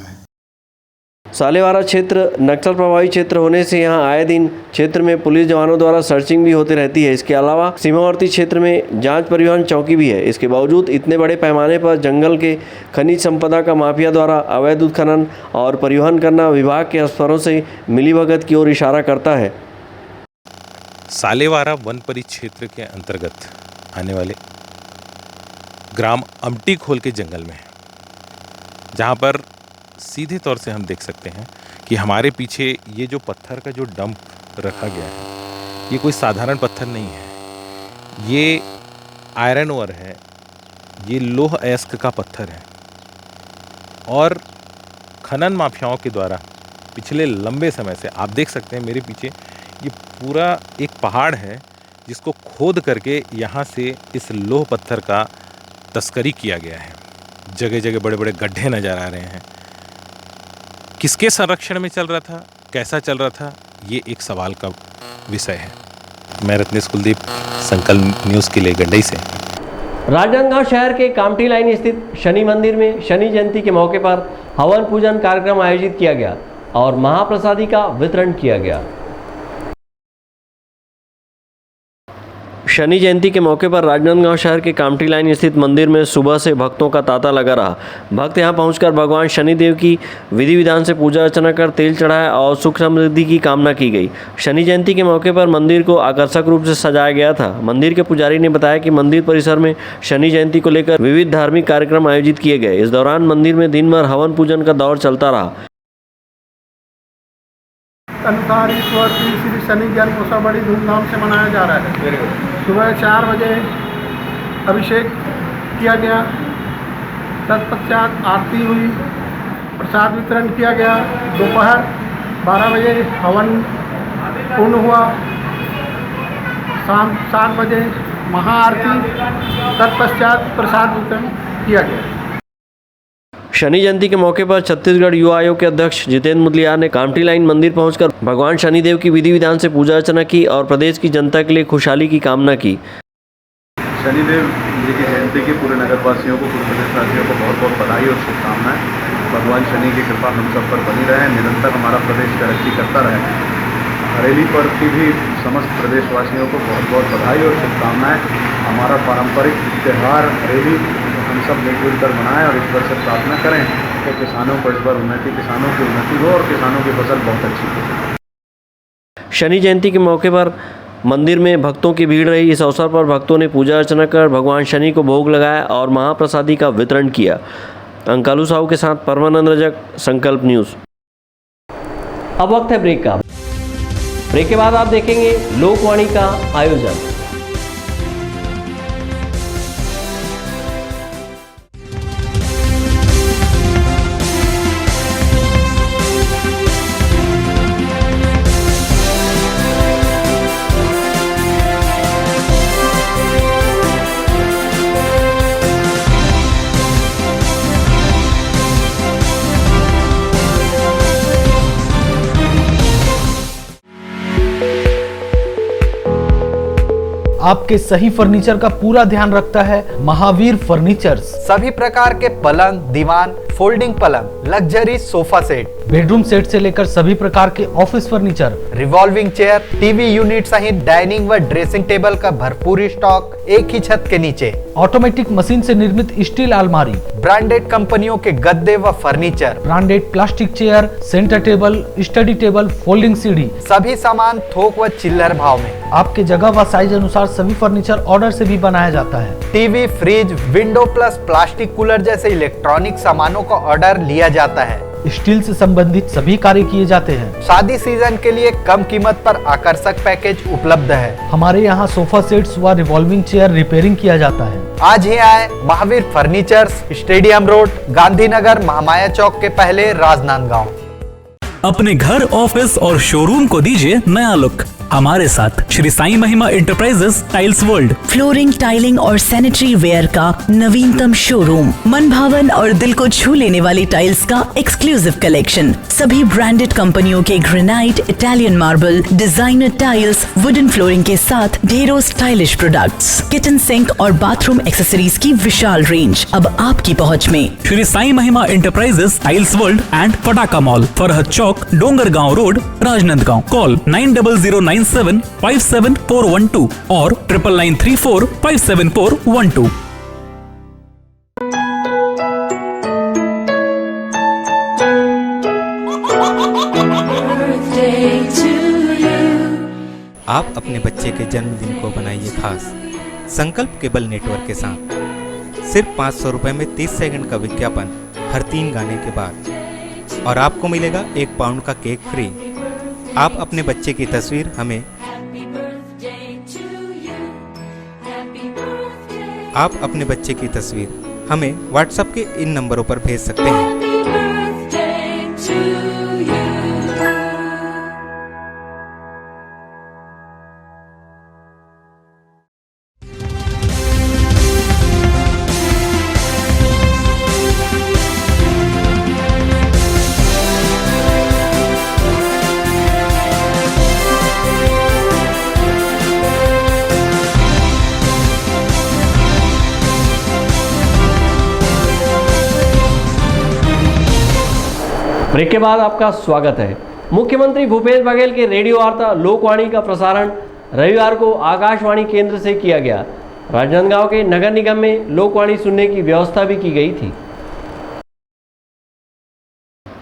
सालेवारा क्षेत्र नक्सल प्रभावित क्षेत्र होने से यहाँ आए दिन क्षेत्र में पुलिस जवानों द्वारा सर्चिंग भी होती रहती है। इसके अलावा सीमावर्ती क्षेत्र में जांच परिवहन चौकी भी है। इसके बावजूद इतने बड़े पैमाने पर जंगल के खनिज संपदा का माफिया द्वारा अवैध उत्खनन और परिवहन करना विभाग के अफसरों से मिलीभगत की ओर इशारा करता है। सालेवारा वन परिक्षेत्र के अंतर्गत आने वाले ग्राम अमटी खोल के जंगल में है, जहाँ पर सीधे तौर से हम देख सकते हैं कि हमारे पीछे ये जो पत्थर का जो डंप रखा गया है, ये कोई साधारण पत्थर नहीं है, ये आयरन ओर है, ये लोह अयस्क का पत्थर है और खनन माफियाओं के द्वारा पिछले लंबे समय से आप देख सकते हैं मेरे पीछे ये पूरा एक पहाड़ है जिसको खोद करके यहाँ से इस लोह पत्थर का तस्करी किया गया है। जगह जगह बड़े बड़े गड्ढे नज़र आ रहे हैं। किसके संरक्षण में चल रहा था, कैसा चल रहा था, ये एक सवाल का विषय है। मैं रत्नेश कुलदीप, संकल्प न्यूज़ के लिए गंडई से। राजनांदगांव शहर के कामठी लाइन स्थित शनि मंदिर में शनि जयंती के मौके पर हवन पूजन कार्यक्रम आयोजित किया गया और महाप्रसादी का वितरण किया गया। शनि जयंती के मौके पर राजनांदगांव शहर के कामठी लाइन स्थित मंदिर में सुबह से भक्तों का तांता लगा रहा। भक्त यहां पहुंचकर भगवान शनिदेव की विधि विधान से पूजा अर्चना कर तेल चढ़ाया और सुख समृद्धि की कामना की गई। शनि जयंती के मौके पर मंदिर को आकर्षक रूप से सजाया गया था। मंदिर के पुजारी ने बताया कि मंदिर परिसर में शनि जयंती को लेकर विविध धार्मिक कार्यक्रम आयोजित किए गए। इस दौरान मंदिर में दिन भर हवन पूजन का दौर चलता रहा। अनुसार इस वर्ष श्री शनि जन्मोत्सव बड़ी धूमधाम से मनाया जा रहा है। सुबह 4 बजे अभिषेक किया गया, तत्पश्चात आरती हुई, प्रसाद वितरण किया गया। दोपहर 12 बजे हवन पूर्ण हुआ, शाम 7 बजे महाआरती, तत्पश्चात प्रसाद वितरण किया गया। शनि जयंती के मौके पर छत्तीसगढ़ युवा आयोग के अध्यक्ष जितेंद्र मुदलियार ने कामठी लाइन मंदिर पहुंचकर भगवान शनिदेव की विधि विधान से पूजा अर्चना की और प्रदेश की जनता के लिए खुशहाली की कामना की। शनिदेव जी की जयंती की पूरे नगरवासियों को, पूरे प्रदेशवासियों को बहुत बहुत बधाई और शुभकामनाएं। भगवान शनि की कृपा हम सब पर बनी रहे, निरंतर हमारा प्रदेश तरक्की करता रहे। हरेली पर्व की भी समस्त प्रदेशवासियों को बहुत बहुत बधाई और शुभकामनाएं। हमारा पारंपरिक त्यौहार हरेली हम सब मिलजुल कर मनाएं और ईश्वर से प्रार्थना करें कि किसानों को इस बार किसानों की उन्नति हो और किसानों की फसल बहुत अच्छी हो। शनि जयंती के मौके पर मंदिर में भक्तों की भीड़ रही। इस अवसर पर भक्तों ने पूजा अर्चना कर भगवान शनि को भोग लगाया और महाप्रसादी का वितरण किया। अंकालू साहू के साथ परमानंद रजक, संकल्प न्यूज़। अब वक्त है ब्रेक का। ब्रेक के बाद आप देखेंगे लोकवाणी का आयोजन। आपके सही फर्नीचर का पूरा ध्यान रखता है महावीर फर्नीचर्स। सभी प्रकार के पलंग, दीवान, फोल्डिंग पलंग, luxury sofa set, bedroom set से लेकर सभी प्रकार के office furniture, revolving chair, TV unit सहित डाइनिंग व ड्रेसिंग टेबल का भरपूर स्टॉक एक ही छत के नीचे। ऑटोमेटिक मशीन से निर्मित स्टील अलमारी, ब्रांडेड कंपनियों के गद्दे व furniture, branded plastic chair, centre table, study table, folding सीढ़ी, सभी सामान थोक व चिल्लर भाव में। आपके जगह व साइज अनुसार सभी फर्नीचर ऑर्डर से भी बनाया जाता है। TV, fridge, window plus plastic cooler जैसे इलेक्ट्रॉनिक सामानों का ऑर्डर लिया जाता है। स्टील से संबंधित सभी कार्य किए जाते हैं। शादी सीजन के लिए कम कीमत पर आकर्षक पैकेज उपलब्ध है। हमारे यहाँ सोफा सेट्स व रिवॉल्विंग चेयर रिपेयरिंग किया जाता है। आज ही आए Mahavir furnitures, stadium road, Gandhinagar, Mahamaya chowk के पहले, राजनांदगांव। अपने घर, ऑफिस और शोरूम को दीजिए नया लुक हमारे साथ Shri Sai Mahima enterprises tiles world. Flooring, tiling और सैनिटरी वेयर का नवीनतम शोरूम, मन भावन और दिल को छू लेने वाली टाइल्स का एक्सक्लूसिव कलेक्शन, सभी ब्रांडेड कंपनियों के granite, Italian marble, designer tiles, wooden flooring के साथ ढेरों स्टाइलिश प्रोडक्ट्स, किचन सिंक और बाथरूम एक्सेसरीज की विशाल रेंज अब आपकी पहुंच में। Shri Sai Mahima enterprises tiles world and Pataka mall, Farhad chowk, Dongargaon road, Rajnandgaon. Call 9009975412 और 9994574412। आप अपने बच्चे के जन्मदिन को बनाइए खास संकल्प केबल नेटवर्क के साथ। सिर्फ 500 रुपए में 30 सेकंड का विज्ञापन हर 3 गाने के बाद और आपको मिलेगा 1 पाउंड का केक फ्री। आप अपने बच्चे की तस्वीर हमें व्हाट्सएप के इन नंबरों पर भेज सकते हैं। ब्रेक के बाद आपका स्वागत है। मुख्यमंत्री भूपेश बघेल के रेडियो वार्ता लोकवाणी का प्रसारण रविवार को आकाशवाणी केंद्र से किया गया। राजनांदगांव के नगर निगम में लोकवाणी सुनने की व्यवस्था भी की गई थी।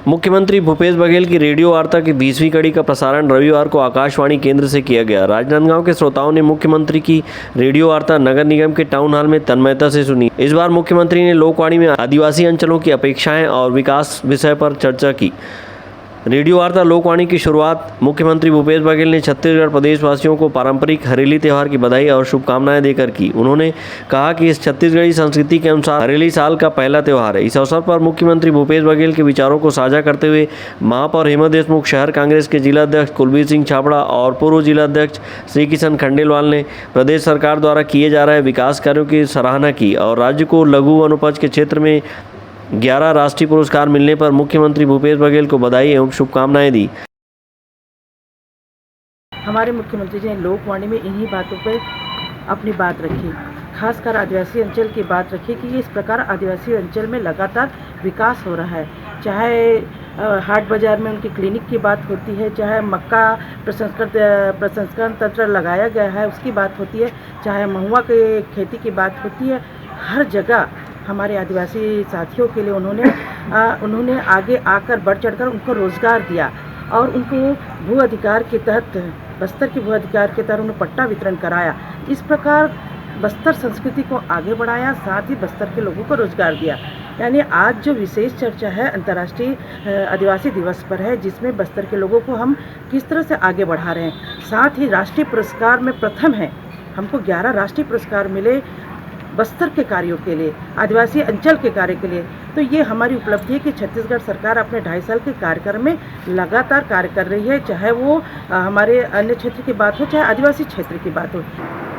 मुख्यमंत्री भूपेश बघेल की रेडियो वार्ता की 20वीं कड़ी का प्रसारण रविवार को आकाशवाणी केंद्र से किया गया। राजनांदगांव के श्रोताओं ने मुख्यमंत्री की रेडियो वार्ता नगर निगम के टाउन हॉल में तन्मयता से सुनी। इस बार मुख्यमंत्री ने लोकवाणी में आदिवासी अंचलों की अपेक्षाएं और विकास विषय पर चर्चा की। रेडियो वार्ता लोकवाणी की शुरुआत मुख्यमंत्री भूपेश बघेल ने छत्तीसगढ़ प्रदेशवासियों को पारंपरिक हरेली त्यौहार की बधाई और शुभकामनाएं देकर की। उन्होंने कहा कि इस छत्तीसगढ़ी संस्कृति के अनुसार हरेली साल का पहला त्यौहार है। इस अवसर पर मुख्यमंत्री भूपेश बघेल के विचारों को साझा करते हुए महापौर हेमा देशमुख, शहर कांग्रेस के जिलाध्यक्ष कुलबीर सिंह छाबड़ा और पूर्व जिलाध्यक्ष श्री किशन खंडेलवाल ने प्रदेश सरकार द्वारा किए जा रहे विकास कार्यों की सराहना की और राज्य को लघु वनोपज के क्षेत्र में 11 राष्ट्रीय पुरस्कार मिलने पर मुख्यमंत्री भूपेश बघेल को बधाई एवं शुभकामनाएं दी। हमारे मुख्यमंत्री जी ने लोकवाणी में इन्हीं बातों पर अपनी बात रखी, खासकर आदिवासी अंचल की बात रखी कि इस प्रकार आदिवासी अंचल में लगातार विकास हो रहा है। चाहे हाट बाजार में उनकी क्लिनिक की बात होती है, चाहे मक्का प्रसंस्करण तंत्र लगाया गया है उसकी बात होती है, चाहे महुआ की खेती की बात होती है, हर जगह हमारे आदिवासी साथियों के लिए उन्होंने आगे आकर बढ़ चढ़कर उनको रोज़गार दिया और उनको भू अधिकार के तहत, बस्तर के भू अधिकार के तहत उन्हें पट्टा वितरण कराया। इस प्रकार बस्तर संस्कृति को आगे बढ़ाया, साथ ही बस्तर के लोगों को रोज़गार दिया। यानी आज जो विशेष चर्चा है अंतर्राष्ट्रीय आदिवासी दिवस पर है, जिसमें बस्तर के लोगों को हम किस तरह से आगे बढ़ा रहे हैं। साथ ही राष्ट्रीय पुरस्कार में प्रथम है, हमको 11 राष्ट्रीय पुरस्कार मिले बस्तर के कार्यों के लिए, आदिवासी अंचल के कार्य के लिए। तो ये हमारी उपलब्धि है कि छत्तीसगढ़ सरकार अपने 2.5 साल के कार्यक्रम में लगातार कार्य कर रही है, चाहे वो हमारे अन्य क्षेत्र की बात हो, चाहे आदिवासी क्षेत्र की बात हो।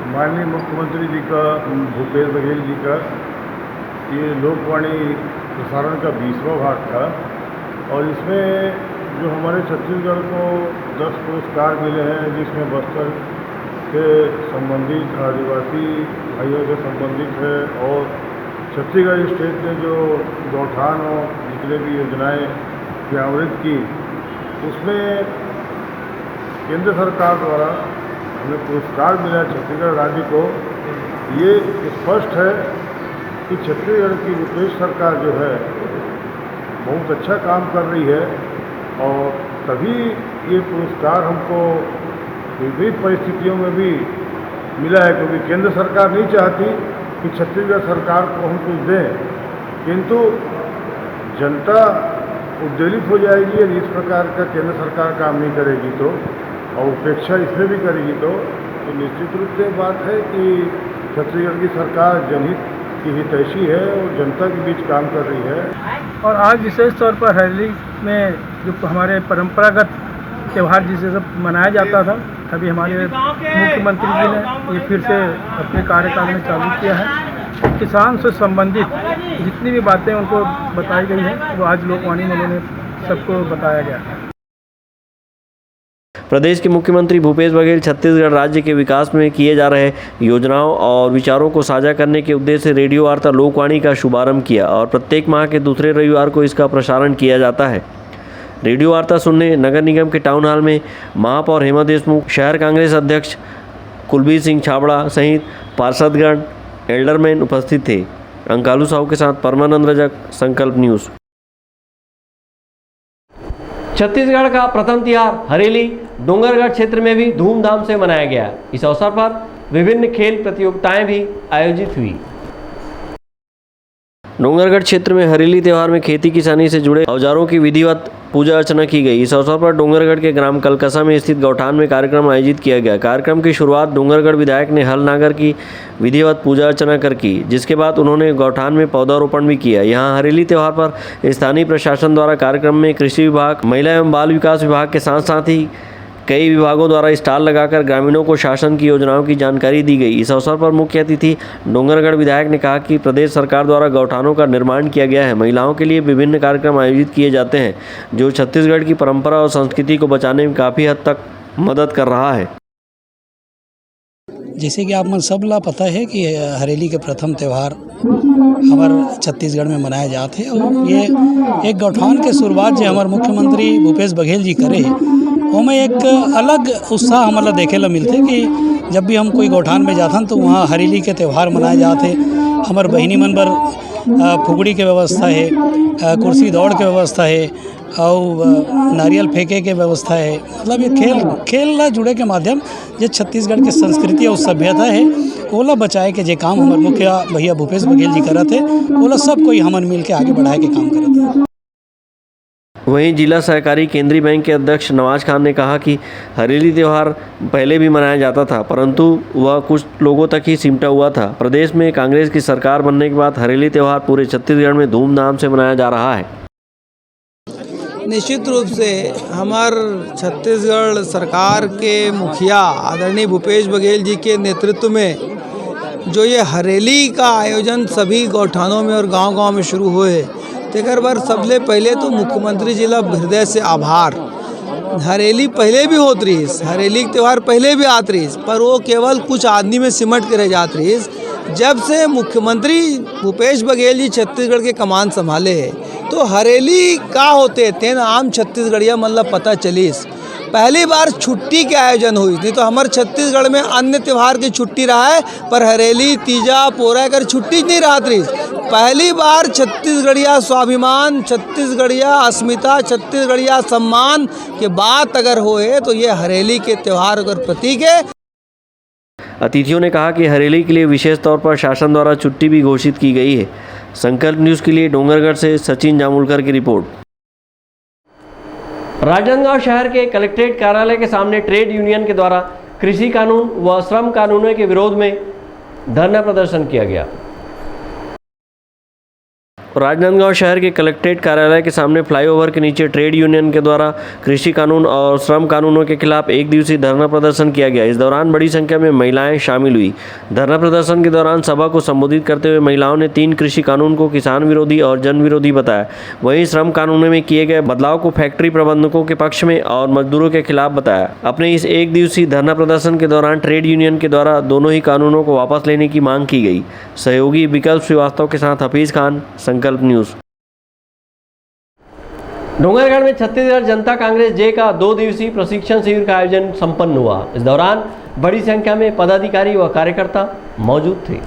माननीय मुख्यमंत्री जी का, भूपेश बघेल जी का ये लोकवाणी प्रसारण का 20वां भाग था और इसमें जो हमारे छत्तीसगढ़ को 10 पुरस्कार मिले हैं, जिसमें बस्तर से संबंधित आदिवासी भाइयों से संबंधित है और छत्तीसगढ़ स्टेट ने जो गौठान और जितने भी योजनाएं क्रियान्वित की उसमें केंद्र सरकार द्वारा हमें पुरस्कार मिला छत्तीसगढ़ राज्य को। ये स्पष्ट है कि छत्तीसगढ़ की रूपेश सरकार जो है बहुत अच्छा काम कर रही है और तभी ये पुरस्कार हमको विविध परिस्थितियों में भी मिला है, क्योंकि केंद्र सरकार नहीं चाहती कि छत्तीसगढ़ सरकार को हम कुछ दें, किंतु जनता उद्वेलित हो जाएगी यदि इस प्रकार का केंद्र सरकार काम नहीं करेगी तो, और उपेक्षा इसमें भी करेगी तो निश्चित रूप से बात है कि छत्तीसगढ़ की सरकार जनहित की हितैषी है और जनता के बीच काम कर रही है। और आज विशेष तौर पर हरेली में जो हमारे परंपरागत त्यौहार जिसे सब मनाया जाता था, अभी हमारे मुख्यमंत्री जी ने ये फिर से अपने कार्यकाल में चालू किया है। किसान से संबंधित जितनी भी बातें उनको बताई गई हैं वो आज लोकवाणी में उन्होंने सबको बताया गया है। प्रदेश के मुख्यमंत्री भूपेश बघेल छत्तीसगढ़ राज्य के विकास में किए जा रहे योजनाओं और विचारों को साझा करने के उद्देश्य से रेडियो वार्ता लोकवाणी का शुभारंभ किया और प्रत्येक माह के दूसरे रविवार को इसका प्रसारण किया जाता है। रेडियो वार्ता सुनने नगर निगम के टाउन हॉल में महापौर हेमा देशमुख, शहर कांग्रेस अध्यक्ष कुलबीर सिंह छाबड़ा सहित पार्षदगण, एल्डरमैन उपस्थित थे। अंकालू साहू के साथ परमानंद रजक, संकल्प न्यूज़। छत्तीसगढ़ का प्रथम त्योहार हरेली डोंगरगढ़ क्षेत्र में भी धूमधाम से मनाया गया। इस अवसर पर विभिन्न खेल प्रतियोगिताएं भी आयोजित हुई। डोंगरगढ़ क्षेत्र में हरेली त्योहार में खेती किसानी से जुड़े औजारों की विधिवत पूजा अर्चना की गई। इस अवसर पर डोंगरगढ़ के ग्राम कलकसा में स्थित गौठान में कार्यक्रम आयोजित किया गया। कार्यक्रम की शुरुआत डोंगरगढ़ विधायक ने हल नागर की विधिवत पूजा अर्चना कर की, जिसके बाद उन्होंने गौठान में पौधारोपण भी किया। यहाँ हरेली त्योहार पर स्थानीय प्रशासन द्वारा कार्यक्रम में कृषि विभाग, महिला एवं बाल विकास विभाग के साथ साथ ही कई विभागों द्वारा स्टॉल लगाकर ग्रामीणों को शासन की योजनाओं की जानकारी दी गई। इस अवसर पर मुख्य अतिथि डोंगरगढ़ विधायक ने कहा कि प्रदेश सरकार द्वारा गौठानों का निर्माण किया गया है। महिलाओं के लिए विभिन्न कार्यक्रम आयोजित किए जाते हैं, जो छत्तीसगढ़ की परंपरा और संस्कृति को बचाने में काफ़ी हद तक मदद कर रहा है। जैसे कि आप मन सब ला पता है कि हरेली के प्रथम त्यौहार हमारे छत्तीसगढ़ में मनाया जाते हैं और ये एक गौठान के शुरुआत जो हमारे मुख्यमंत्री भूपेश बघेल जी करे उसमें एक अलग उत्साह हमारा देखे ला मिलते कि जब भी हम कोई गौठान में जाते हैं तो वहाँ हरेली के त्यौहार मनाए जाते। हमारे बहिनी मन पर फुगड़ी के व्यवस्था है, कुर्सी दौड़ के व्यवस्था है और नारियल फेंके के व्यवस्था है। मतलब ये खेल ला जुड़े के माध्यम जो छत्तीसगढ़ के संस्कृति और सभ्यता है ओला बचाए के जे काम हमारे मुखिया भैया भूपेश बघेल जी करत है ओला सब कोई हमन मिल के आगे बढ़ाए के काम करत है। वहीं जिला सहकारी केंद्रीय बैंक के अध्यक्ष नवाज खान ने कहा कि हरेली त्यौहार पहले भी मनाया जाता था, परंतु वह कुछ लोगों तक ही सिमटा हुआ था। प्रदेश में कांग्रेस की सरकार बनने के बाद हरेली त्यौहार पूरे छत्तीसगढ़ में धूमधाम से मनाया जा रहा है। निश्चित रूप से हमार छत्तीसगढ़ सरकार के मुखिया आदरणीय भूपेश बघेल जी के नेतृत्व में जो ये हरेली का आयोजन सभी गौठानों में और गांव-गांव में शुरू हुए, तेकर बार सबले पहले तो मुख्यमंत्री जी ला हृदय से आभार। हरेली पहले भी होत रही, हरेली त्यौहार पहले भी आत रही, पर वो केवल कुछ आदमी में सिमट के रह जात रही। जब से मुख्यमंत्री भूपेश बघेल जी छत्तीसगढ़ के कमान संभाले है तो हरेली का होते तेन आम छत्तीसगढ़िया मन ला पता चलीस। पहली बार छुट्टी के आयोजन हुई, नहीं तो हमारे छत्तीसगढ़ में अन्य त्यौहार की छुट्टी रहा है पर हरेली, तीजा, पोरा कर छुट्टी नहीं रहा रही। पहली बार छत्तीसगढ़िया स्वाभिमान, छत्तीसगढ़िया अस्मिता, छत्तीसगढ़िया सम्मान के बात अगर होए तो ये हरेली के त्यौहार अगर प्रतीक है। अतिथियों ने कहा कि हरेली के लिए विशेष तौर पर शासन द्वारा छुट्टी भी घोषित की गई है। संकल्प न्यूज़ के लिए डोंगरगढ़ से सचिन जामुलकर की रिपोर्ट। राजनांदगांव शहर के कलेक्ट्रेट कार्यालय के सामने ट्रेड यूनियन के द्वारा कृषि कानून व श्रम कानूनों के विरोध में धरना प्रदर्शन किया गया। राजनांदगांव शहर के कलेक्ट्रेट कार्यालय के सामने फ्लाईओवर के नीचे ट्रेड यूनियन के द्वारा कृषि कानून और श्रम कानूनों के खिलाफ एक दिवसीय धरना प्रदर्शन किया गया। इस दौरान बड़ी संख्या में महिलाएं शामिल हुई। धरना प्रदर्शन के दौरान सभा को संबोधित करते हुए महिलाओं ने 3 कृषि कानून को किसान विरोधी और जन विरोधी बताया। वहीं श्रम कानूनों में किए गए बदलाव को फैक्ट्री प्रबंधकों के पक्ष में और मजदूरों के खिलाफ बताया। अपने इस एक दिवसीय धरना प्रदर्शन के दौरान ट्रेड यूनियन के द्वारा दोनों ही कानूनों को वापस लेने की मांग की गई। सहयोगी विकल्प श्रीवास्तव के साथ हफीज खान, संकल्प न्यूज़। डोंगरगढ़ में छत्तीसगढ़ जनता कांग्रेस जे का 2 दिवसीय प्रशिक्षण शिविर का आयोजन संपन्न हुआ। इस दौरान बड़ी संख्या में पदाधिकारी व कार्यकर्ता मौजूद थे।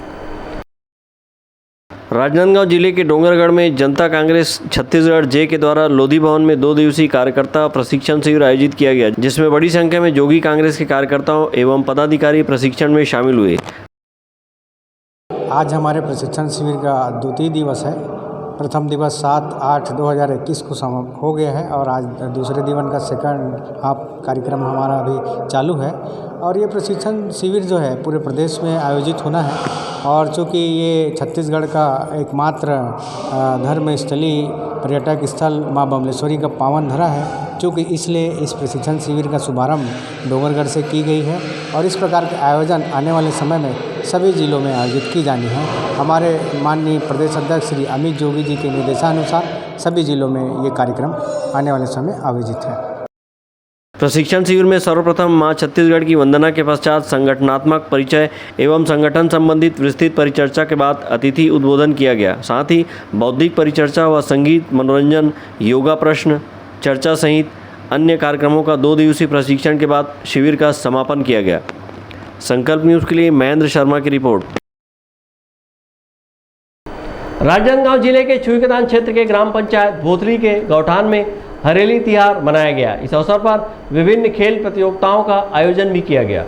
राजनांदगांव जिले के डोंगरगढ़ में जनता कांग्रेस छत्तीसगढ़ जे के द्वारा लोधी भवन में 2 दिवसीय कार्यकर्ता प्रशिक्षण शिविर आयोजित किया गया, जिसमें बड़ी संख्या में जोगी कांग्रेस के कार्यकर्ताओं एवं पदाधिकारी प्रशिक्षण में शामिल हुए। आज हमारे प्रशिक्षण शिविर का द्वितीय दिवस है। प्रथम दिवस 7/8/2021 को समाप्त हो गया है और आज दूसरे दिवस का सेकंड हाफ कार्यक्रम हमारा अभी चालू है। और ये प्रशिक्षण शिविर जो है पूरे प्रदेश में आयोजित होना है और चूँकि ये छत्तीसगढ़ का एकमात्र धर्मस्थली पर्यटक स्थल माँ बमलेश्वरी का पावन धरा है, चूँकि इसलिए इस प्रशिक्षण शिविर का शुभारंभ डोंगरगढ़ से की गई है और इस प्रकार के आयोजन आने वाले समय में सभी जिलों में आयोजित की जानी है। हमारे माननीय प्रदेश अध्यक्ष श्री अमित जोगी जी के निर्देशानुसार सभी जिलों में ये कार्यक्रम आने वाले समय आयोजित है। प्रशिक्षण शिविर में सर्वप्रथम मां छत्तीसगढ़ की वंदना के पश्चात संगठनात्मक परिचय एवं संगठन संबंधित विस्तृत परिचर्चा के बाद अतिथि उद्बोधन किया गया। साथ ही बौद्धिक परिचर्चा व संगीत, मनोरंजन, योगा प्रश्न चर्चा सहित अन्य कार्यक्रमों का 2 दिवसीय प्रशिक्षण के बाद शिविर का समापन किया गया। संकल्प न्यूज़ के लिए महेंद्र शर्मा की रिपोर्ट। राजनांदगांव जिले के छुईकतान क्षेत्र के ग्राम पंचायत भोथली के गौठान में हरेली तिहार मनाया गया। इस अवसर पर विभिन्न खेल प्रतियोगिताओं का आयोजन भी किया गया।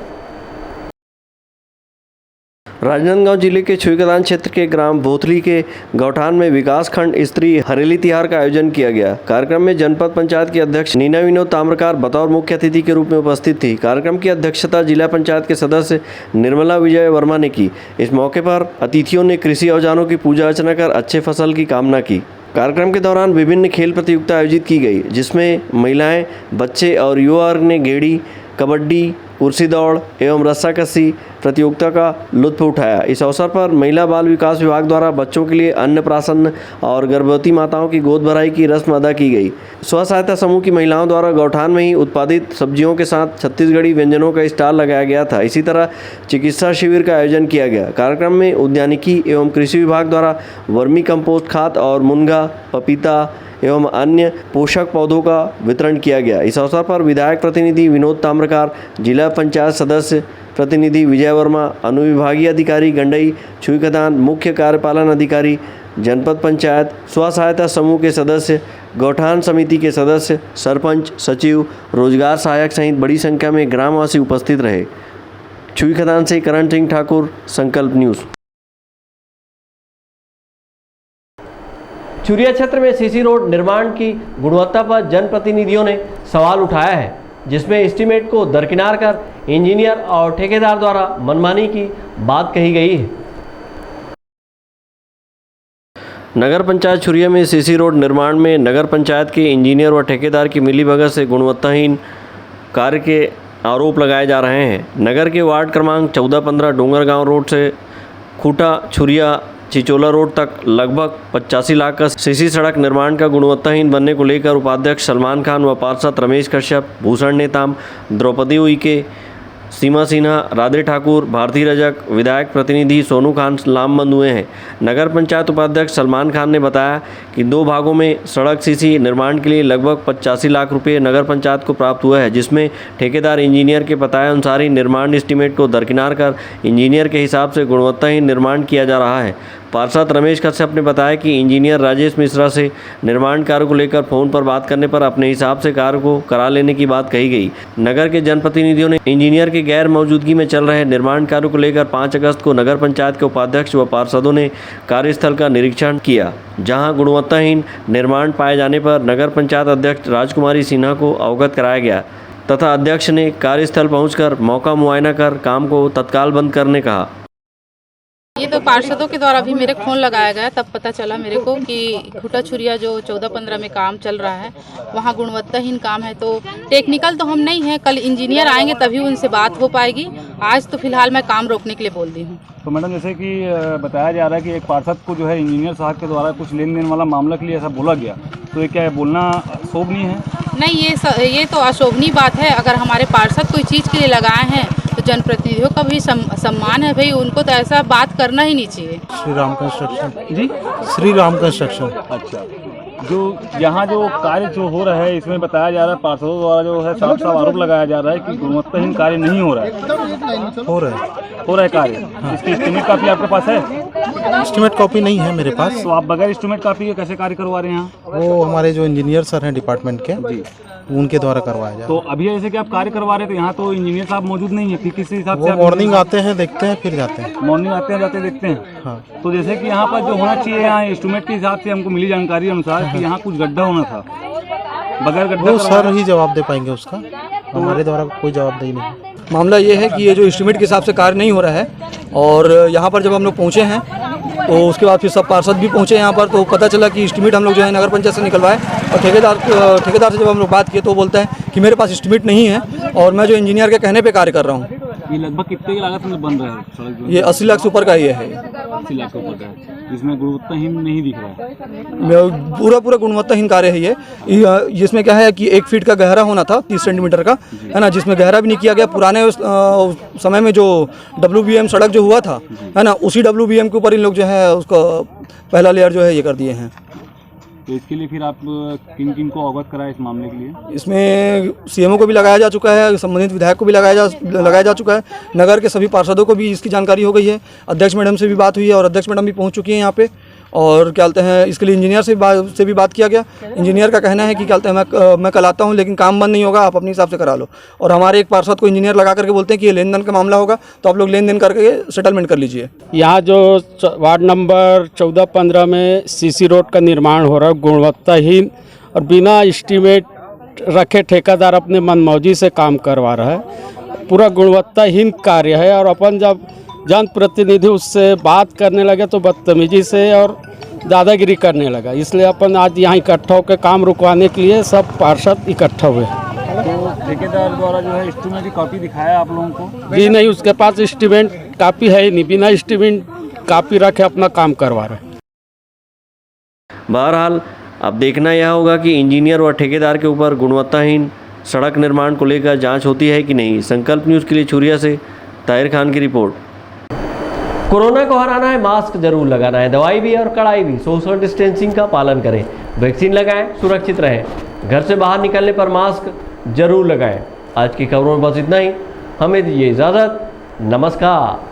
राजनांदगांव जिले के छुईकतान क्षेत्र के ग्राम भोथली के गौठान में विकास खंड स्तरीय हरेली तिहार का आयोजन किया गया। कार्यक्रम में जनपद पंचायत की अध्यक्ष नीना विनोद ताम्रकार बतौर मुख्य अतिथि के रूप में उपस्थित थी। कार्यक्रम की अध्यक्षता जिला पंचायत के सदस्य निर्मला विजय वर्मा ने की। इस मौके पर अतिथियों ने कृषि औजारों की पूजा अर्चना कर अच्छे फसल की कामना की। कार्यक्रम के दौरान विभिन्न खेल प्रतियोगिता आयोजित की गई, जिसमें महिलाएं, बच्चे और युवा वर्ग ने गेड़ी, कबड्डी, कुर्सी दौड़ एवं रस्साकसी प्रतियोगिता का लुत्फ उठाया। इस अवसर पर महिला बाल विकास विभाग द्वारा बच्चों के लिए अन्नप्राशन और गर्भवती माताओं की गोद भराई की रस्म अदा की गई। स्व सहायता समूह की महिलाओं द्वारा गौठान में ही उत्पादित सब्जियों के साथ छत्तीसगढ़ी व्यंजनों का स्टॉल लगाया गया था। इसी तरह चिकित्सा शिविर का आयोजन किया गया। कार्यक्रम में उद्यानिकी एवं कृषि विभाग द्वारा वर्मी कंपोस्ट खाद और मुनगा, पपीता एवं अन्य पोषक पौधों का वितरण किया गया। इस अवसर पर विधायक प्रतिनिधि विनोद ताम्रकार, जिला पंचायत सदस्य प्रतिनिधि विजय वर्मा, अनुविभागीय अधिकारी गंडई, छुईकतान, मुख्य कार्यपालन अधिकारी, जनपद पंचायत, स्व सहायता समूह के सदस्य, गौठान समिति के सदस्य, सरपंच, सचिव, रोजगार सहायक सहित बड़ी संख्या में ग्रामवासी उपस्थित रहे। छुईकतान से करण सिंह ठाकुर, संकल्प न्यूज़। चुरिया क्षेत्र में सीसी रोड निर्माण की गुणवत्ता पर जनप्रतिनिधियों ने सवाल उठाया है, जिसमें एस्टीमेट को दरकिनार कर इंजीनियर और ठेकेदार द्वारा मनमानी की बात कही गई है। नगर पंचायत छुरिया में सीसी रोड निर्माण में नगर पंचायत के इंजीनियर व ठेकेदार की मिलीभगत से गुणवत्ताहीन कार्य के आरोप लगाए जा रहे हैं। नगर के वार्ड क्रमांक 14-15 डोंगरगांव रोड से खूटा छुरिया चिचोला रोड तक लगभग 85 लाख का सीसी सड़क निर्माण का गुणवत्ताहीन बनने को लेकर उपाध्यक्ष सलमान खान व पार्षद रमेश कश्यप, भूषण नेताम, द्रौपदी उइके, सीमा सिन्हा, राधे ठाकुर, भारती रजक, विधायक प्रतिनिधि सोनू खान लामबंद हुए हैं। नगर पंचायत उपाध्यक्ष सलमान खान ने बताया कि 2 भागों में सड़क सीसी निर्माण के लिए लगभग 85 लाख रुपए नगर पंचायत को प्राप्त हुआ है, जिसमें ठेकेदार इंजीनियर के बताए अनुसार ही निर्माण एस्टीमेट को दरकिनार कर इंजीनियर के हिसाब से गुणवत्ताहीन निर्माण किया जा रहा है। पार्षद रमेश कश्यप ने बताया कि इंजीनियर राजेश मिश्रा से निर्माण कार्य को लेकर फ़ोन पर बात करने पर अपने हिसाब से कार्य को करा लेने की बात कही गई। नगर के जनप्रतिनिधियों ने इंजीनियर की गैर मौजूदगी में चल रहे निर्माण कार्य को लेकर 5 अगस्त को नगर पंचायत के उपाध्यक्ष व पार्षदों ने कार्यस्थल का निरीक्षण किया, जहां गुणवत्ताहीन निर्माण पाए जाने पर नगर पंचायत अध्यक्ष राजकुमारी सिन्हा को अवगत कराया गया तथा अध्यक्ष ने कार्यस्थल पहुँचकर मौका मुआयना कर काम को तत्काल बंद करने कहा। ये तो पार्षदों के द्वारा भी मेरे फोन लगाया गया, तब पता चला मेरे को कि खुटा छुरिया जो 14-15 में काम चल रहा है वहाँ गुणवत्ताहीन काम है। तो टेक्निकल तो हम नहीं हैं, कल इंजीनियर आएंगे तभी उनसे बात हो पाएगी। आज तो फिलहाल मैं काम रोकने के लिए बोल दी हूँ। तो मैडम जैसे कि बताया जा रहा है कि एक पार्षद को जो है इंजीनियर साहब के द्वारा कुछ लेन देन वाला मामला के लिए ऐसा बोला गया, तो ये क्या है, बोलना शोभनीय है? नहीं, ये तो अशोभनीय बात है। अगर हमारे पार्षद कोई चीज़ के लिए लगाए हैं तो जनप्रतिनिधियों का भी सम्मान है भाई, उनको तो ऐसा बात करना ही नहीं चाहिए। श्री राम कंस्ट्रक्शन जी, श्री राम कंस्ट्रक्शन। अच्छा, जो यहाँ जो कार्य जो हो रहा है इसमें बताया जा रहा है पार्षदों द्वारा जो है साफ साफ आरोप लगाया जा रहा है कि गुणवत्ताहीन कार्य नहीं हो रहा है। हो रहा है कार्य। हाँ। इसकी एस्टीमेट कॉपी आपके पास है? एस्टीमेट कॉपी नहीं है मेरे पास। तो आप बगैर एस्टीमेट कॉपी के कैसे कार्य करवा रहे हैं यहाँ? वो हमारे जो इंजीनियर सर हैं डिपार्टमेंट के जी, उनके द्वारा करवाया जाए। तो अभी जैसे कि आप कार्य करवा रहे थे, यहाँ तो इंजीनियर साहब मौजूद नहीं है, फिर किस हिसाब से? मॉर्निंग आते हैं, देखते हैं, फिर जाते हैं। मॉर्निंग आते हैं, जाते देखते हैं। हाँ। तो जैसे कि यहाँ पर जो होना चाहिए, यहाँ एस्टीमेट के हिसाब से हमको मिली जानकारी अनुसार कि यहाँ कुछ गड्ढा होना था, बगैर गड्ढा वो सर ही जवाब दे पाएंगे उसका, हमारे द्वारा कोई जवाबदेही नहीं। मामला ये है कि ये जो एस्टीमेट के हिसाब से कार्य नहीं हो रहा है, और यहाँ पर जब हम लोग पहुँचे हैं तो उसके बाद फिर सब पार्षद भी पहुँचे यहाँ पर, तो पता चला कि एस्टीमेट हम लोग जो है नगर पंचायत से निकलवाए, और ठेकेदार से जब हम लोग बात किए तो बोलता है कि मेरे पास एस्टीमेट नहीं है और मैं जो इंजीनियर के कहने पे कार्य कर रहा हूँ। ये लगभग कितने की लागत में बन रहा है सड़क? ये 80 लाख से ऊपर का ही है। 80 लाख से ऊपर का है, जिसमें गुणवत्ताहीन नहीं दिख रहा है। पूरा गुणवत्ताहीन कार्य है ये। जिसमें क्या है कि 1 फीट का गहरा होना था, 30 सेंटीमीटर का, है ना, जिसमें गहरा भी नहीं किया गया। पुराने समय में जो WBM सड़क जो हुआ था, है ना, उसी WBM के ऊपर इन लोग जो है उसका पहला लेयर जो है ये कर दिए हैं। तो इसके लिए फिर आप किन किन को अवगत कराए इस मामले के लिए? इसमें CMO को भी लगाया जा चुका है, संबंधित विधायक को भी लगाया जा चुका है, नगर के सभी पार्षदों को भी इसकी जानकारी हो गई है। अध्यक्ष मैडम से भी बात हुई है और अध्यक्ष मैडम भी पहुंच चुकी हैं यहाँ पे। और क्या कहते हैं, इसके लिए इंजीनियर से भी बात किया गया। इंजीनियर का कहना है कि क्या कहते हैं, मैं कल आता हूँ लेकिन काम बंद नहीं होगा, आप अपने हिसाब से करा लो। और हमारे एक पार्षद को इंजीनियर लगा करके बोलते हैं कि ये लेन देन का मामला होगा, तो आप लोग लेन देन करके सेटलमेंट कर लीजिए। यहाँ जो वार्ड नंबर 14-15 में CC रोड का निर्माण हो रहा है, गुणवत्ताहीन और बिना एस्टीमेट रखे ठेकेदार अपने मनमौजी से काम करवा रहा है। पूरा गुणवत्ताहीन कार्य है, और अपन जब जनप्रतिनिधि उससे बात करने लगे तो बदतमीजी से और दादागिरी करने लगा। इसलिए अपन आज यहाँ इकट्ठा होकर काम रुकवाने के लिए सब पार्षद इकट्ठा हुए। तो ठेकेदार द्वारा जो है एस्टीमेट की कॉपी दिखाया आप लोगों को? जी नहीं, उसके पास एस्टीमेट कॉपी है ही नहीं, बिना एस्टीमेट कॉपी रखे अपना काम करवा रहे। बहरहाल अब देखना यह होगा कि इंजीनियर व ठेकेदार के ऊपर गुणवत्ताहीन सड़क निर्माण को लेकर जांच होती है कि नहीं। संकल्प न्यूज़ के लिए चुरिया से ताहिर खान की रिपोर्ट। कोरोना को हराना है, मास्क जरूर लगाना है, दवाई भी और कड़ाई भी, सोशल डिस्टेंसिंग का पालन करें, वैक्सीन लगाएं, सुरक्षित रहें, घर से बाहर निकलने पर मास्क जरूर लगाएं। आज की खबरों में बस इतना ही, हमें दीजिए इजाज़त, नमस्कार।